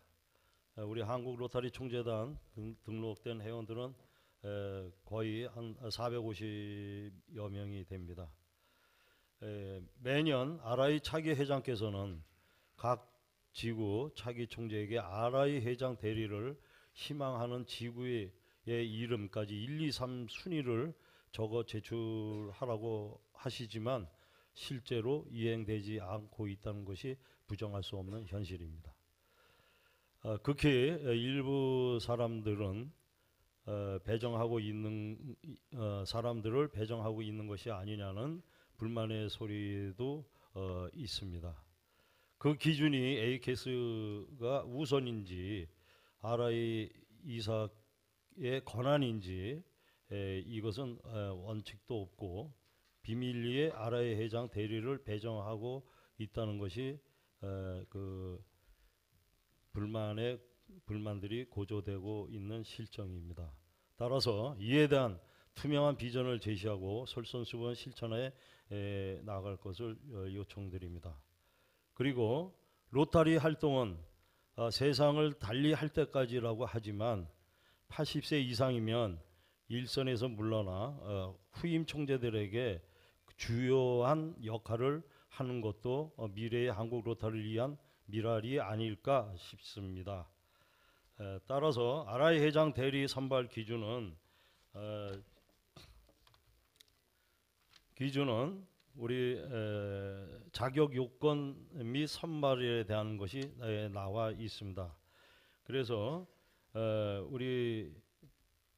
우리 한국 로터리 총재단 등록된 회원들은 거의 한 450여 명이 됩니다. 매년 RI 차기 회장께서는 각 지구 차기 총재에게 RI 회장 대리를 희망하는 지구의 이름까지 1, 2, 3 순위를 적어 제출하라고 하시지만 실제로 이행되지 않고 있다는 것이 부정할 수 없는 현실입니다. 극히 일부 사람들은 배정하고 있는 사람들을 배정하고 있는 것이 아니냐는 불만의 소리도 있습니다. 그 기준이 AKS가 우선인지 RI 이사의 권한인지 이것은 원칙도 없고 비밀리에 RI 회장 대리를 배정하고 있다는 것이 그 불만들이 고조되고 있는 실정입니다. 따라서 이에 대한 투명한 비전을 제시하고 솔선수범 실천에 나아갈 것을 요청드립니다. 그리고 로터리 활동은 세상을 달리할 때까지라고 하지만 80세 이상이면 일선에서 물러나 후임 총재들에게 주요한 역할을 하는 것도 미래의 한국 로터리를 위한 미랄이 아닐까 싶습니다. 따라서 RI 회장 대리 선발 기준은 우리 자격 요건 및 선발에 대한 것이 나와 있습니다. 그래서 우리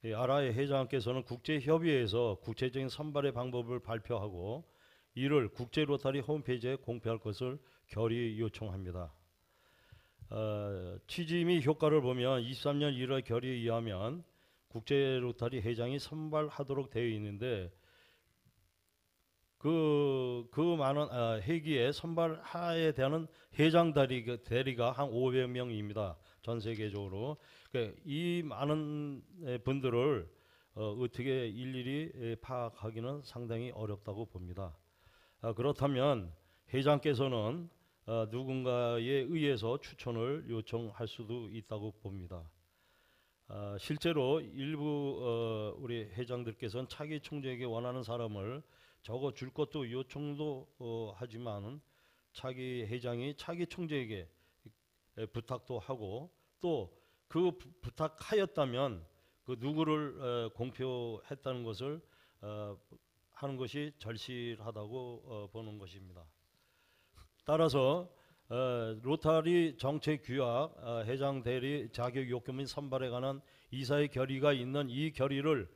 RI 회장께서는 국제협의회에서 구체적인 선발의 방법을 발표하고 이를 국제로터리 홈페이지에 공표할 것을 결의 요청합니다. 취지 및 효과를 보면 23년 1월 결의에 의하면 국제로터리 회장이 선발하도록 되어 있는데 그 많은 회기에 선발하에 대한 회장 대리가 한 500명입니다. 전 세계적으로. 이 많은 분들을 어떻게 일일이 파악하기는 상당히 어렵다고 봅니다. 그렇다면 회장께서는 누군가에 의해서 추천을 요청할 수도 있다고 봅니다. 실제로 일부 우리 회장들께서는 차기 총재에게 원하는 사람을 적어줄 것도 요청도 하지만 차기 회장이 차기 총재에게 부탁도 하고 또 그 부탁하였다면 그 누구를 공표했다는 것을 하는 것이 절실하다고 보는 것입니다. 따라서 로타리 정책 규약 회장 대리 자격 요건 및 선발에 관한 이사회 결의가 있는 이 결의를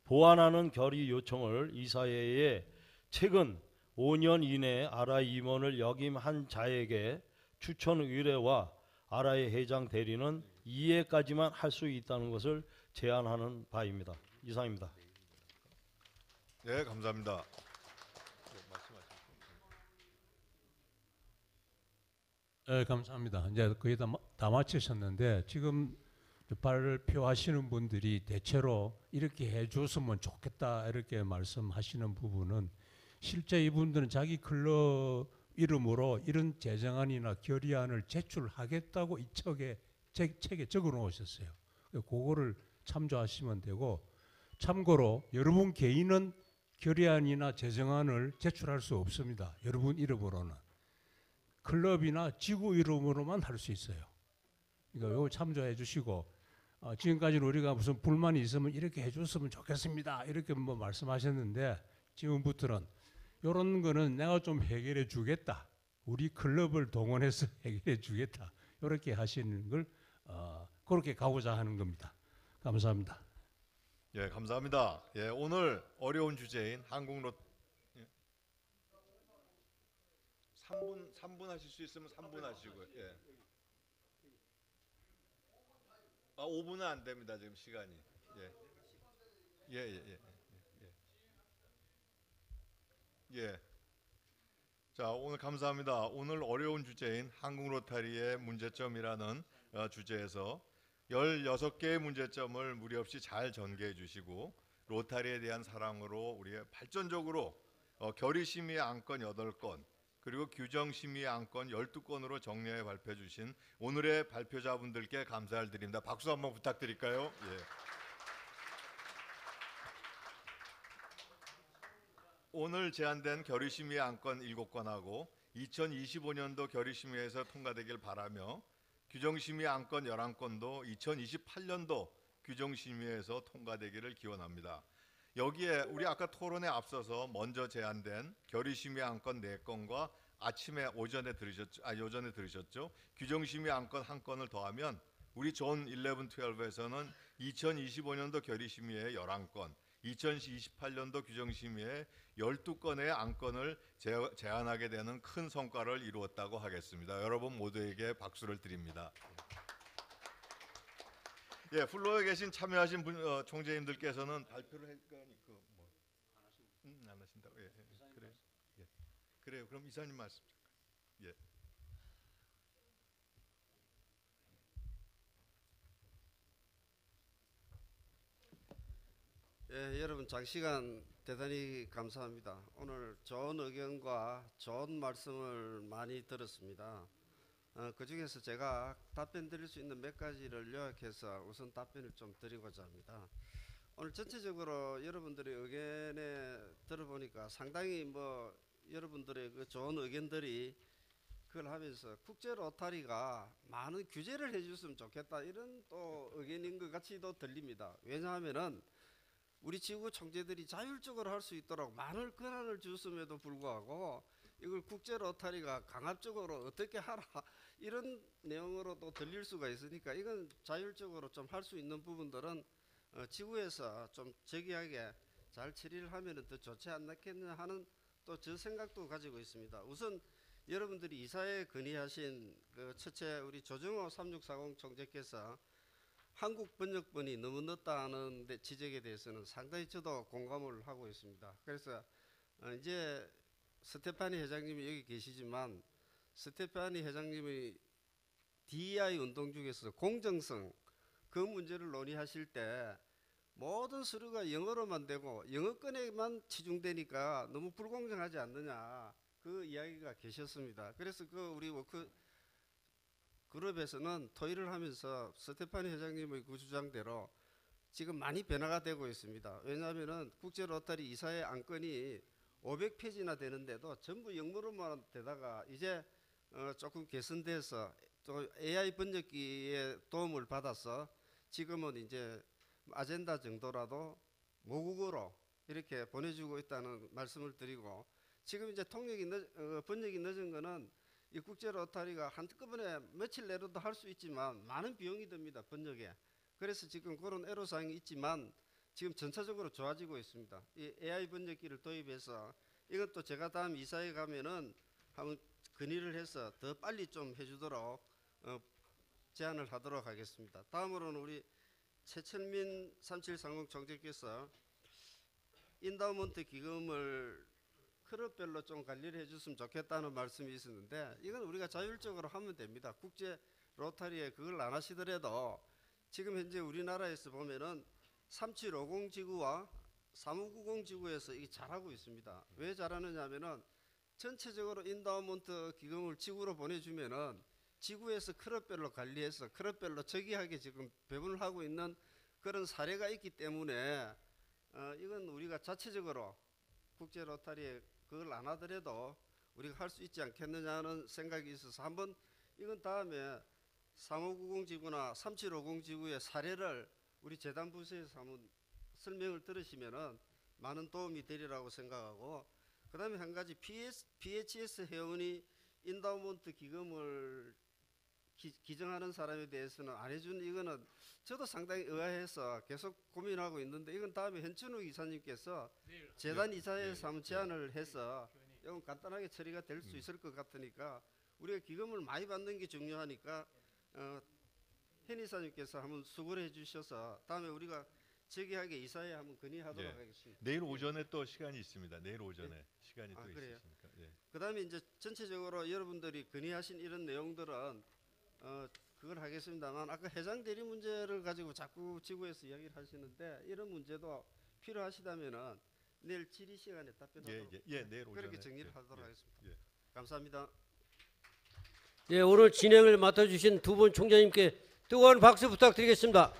보완하는 결의 요청을 이사회에 최근 5년 이내 아라이 임원을 역임한 자에게 추천 의뢰와 아라이 회장 대리는 2회까지만 할 수 있다는 것을 제안하는 바입니다. 이상입니다. 네, 감사합니다. 네, 감사합니다. 이제 거의 다 마치셨는데 지금 발표하시는 분들이 대체로 이렇게 해줬으면 좋겠다 이렇게 말씀하시는 부분은 실제 이분들은 자기 클럽 이름으로 이런 제정안이나 결의안을 제출하겠다고 이 책에 적어 놓으셨어요. 그거를 참조하시면 되고, 참고로 여러분 개인은 결의안이나 제정안을 제출할 수 없습니다. 여러분 이름으로는. 클럽이나 지구 이름으로만 할 수 있어요. 그러니까 이걸 참조해 주시고, 지금까지는 우리가 무슨 불만이 있으면 이렇게 해줬으면 좋겠습니다 이렇게 뭐 말씀하셨는데, 지금부터는 이런 거는 내가 좀 해결해 주겠다, 우리 클럽을 동원해서 해결해 주겠다 이렇게 하시는 걸 그렇게 가고자 하는 겁니다. 감사합니다. 예, 감사합니다. 예, 오늘 어려운 주제인 한국로 3분 하실 수 있으면 3분 하시고요. 예. 5분은 안 됩니다. 지금 시간이. 예. 예, 예, 예. 예. 예. 자, 오늘 감사합니다. 오늘 어려운 주제인 한국 로타리의 문제점이라는 주제에서 16개의 문제점을 무리 없이 잘 전개해 주시고, 로타리에 대한 사랑으로 우리의 발전적으로 결의심의 안건 8건, 그리고 규정심의 안건 12건으로 정리해 발표해 주신 오늘의 발표자분들께 감사를 드립니다. 박수 한번 부탁드릴까요? 예. 오늘 제안된 결의심의 안건 7건하고 2025년도 결의심의에서 통과되길 바라며, 규정심의 안건 11건도 2028년도 규정심의에서 통과되기를 기원합니다. 여기에 우리 아까 토론에 앞서서 먼저 제안된 결의심의 안건 4건과 오전에 들으셨죠? 규정심의 안건 1건을 더하면 우리 존 11, 12에서는 2025년도 결의심의의 11건, 2028년도 규정심의의 12건의 안건을 제안하게 되는 큰 성과를 이루었다고 하겠습니다. 여러분 모두에게 박수를 드립니다. 예, 플로어에 계신 참여하신 총재님들께서는 발표를 할까 안 하신다고. 예, 그래요. 예, 그래요. 그럼 이사님 말씀. 예. 예, 여러분 장시간 대단히 감사합니다. 오늘 좋은 의견과 좋은 말씀을 많이 들었습니다. 그 중에서 제가 답변 드릴 수 있는 몇 가지를 요약해서 우선 답변을 좀 드리고자 합니다. 오늘 전체적으로 여러분들의 의견에 들어보니까 상당히 여러분들의 그 좋은 의견들이 그걸 하면서 국제 로타리가 많은 규제를 해줬으면 좋겠다 이런 또 의견인 것 같이도 들립니다. 왜냐하면은 우리 지구 총재들이 자율적으로 할 수 있도록 많은 권한을 줬음에도 불구하고 이걸 국제 로타리가 강압적으로 어떻게 하라 이런 내용으로도 들릴 수가 있으니까, 이건 자율적으로 좀 할 수 있는 부분들은 지구에서 좀 저기하게 잘 처리를 하면 더 좋지 않겠냐 하는 또 저 생각도 가지고 있습니다. 우선 여러분들이 이사회에 건의하신 그 첫째 우리 조정호 3640 총재께서 한국 번역본이 너무 늦다는 지적에 대해서는 상당히 저도 공감을 하고 있습니다. 그래서 이제 스테파니 회장님이 여기 계시지만 스테파니 회장님이 DEI 운동 중에서 공정성 그 문제를 논의하실 때 모든 서류가 영어로만 되고 영어권에만 치중되니까 너무 불공정하지 않느냐 그 이야기가 계셨습니다. 그래서 그 우리 워크 그룹에서는 토의를 하면서 스테파니 회장님의 그 주장대로 지금 많이 변화가 되고 있습니다. 왜냐하면은 국제 로타리 이사회 안건이 500페이지나 되는데도 전부 영어로만 되다가 이제 조금 개선돼서 또 AI 번역기의 도움을 받아서 지금은 이제 아젠다 정도라도 모국어로 이렇게 보내주고 있다는 말씀을 드리고, 지금 이제 번역이 늦은 거는 이 국제 로타리가 한꺼번에 며칠 내로도 할 수 있지만 많은 비용이 듭니다. 번역에. 그래서 지금 그런 애로사항이 있지만 지금 전체적으로 좋아지고 있습니다. 이 AI 번역기를 도입해서 이것도 제가 다음 이사회 가면은 한번 건의를 해서 더 빨리 좀 해주도록 제안을 하도록 하겠습니다. 다음으로는 우리 최철민 3730 총재께서 인다우먼트 기금을 크롭별로 좀 관리를 해줬으면 좋겠다는 말씀이 있었는데 이건 우리가 자율적으로 하면 됩니다. 국제 로타리에 그걸 안 하시더라도 지금 현재 우리나라에서 보면은 3750 지구와 3590 지구에서 이게 잘하고 있습니다. 왜 잘하느냐 하면은 전체적으로 인다우먼트 기금을 지구로 보내주면은 지구에서 크롭별로 관리해서 크롭별로 저기하게 지금 배분을 하고 있는 그런 사례가 있기 때문에 이건 우리가 자체적으로 국제 로타리에 그걸 안 하더라도 우리가 할 수 있지 않겠느냐는 생각이 있어서 한번 이건 다음에 3590 지구나 3750 지구의 사례를 우리 재단 부서에서 한번 설명을 들으시면은 많은 도움이 되리라고 생각하고 그다음에 한 가지 PHS 회원이 인다우먼트 기금을 기증하는 사람에 대해서는 안 해주는 이거는 저도 상당히 의아해서 계속 고민하고 있는데 이건 다음에 현춘우 이사님께서 재단 이사회에서 한번 제안을 해서 이건 간단하게 처리가 될 수 있을 것 같으니까 우리가 기금을 많이 받는 게 중요하니까 현 이사님께서 한번 수고를 해주셔서 다음에 우리가 저기하게 이사회에 한번 건의하도록 하겠습니다. 내일 오전에 또 시간이 있습니다. 내일 오전에 시간이 또 그래요? 있으니까. 그다음에 이제 전체적으로 여러분들이 건의하신 이런 내용들은 그걸 하겠습니다만 아까 해장 대리 문제를 가지고 자꾸 지구에서 이야기를 하시는데 이런 문제도 필요하시다면은 내일 질의 시간에 답변하도록 내일 오전에 그렇게 정리를 하도록 하겠습니다. 감사합니다. 네, 오늘 진행을 맡아주신 두 분 총장님께 뜨거운 박수 부탁드리겠습니다.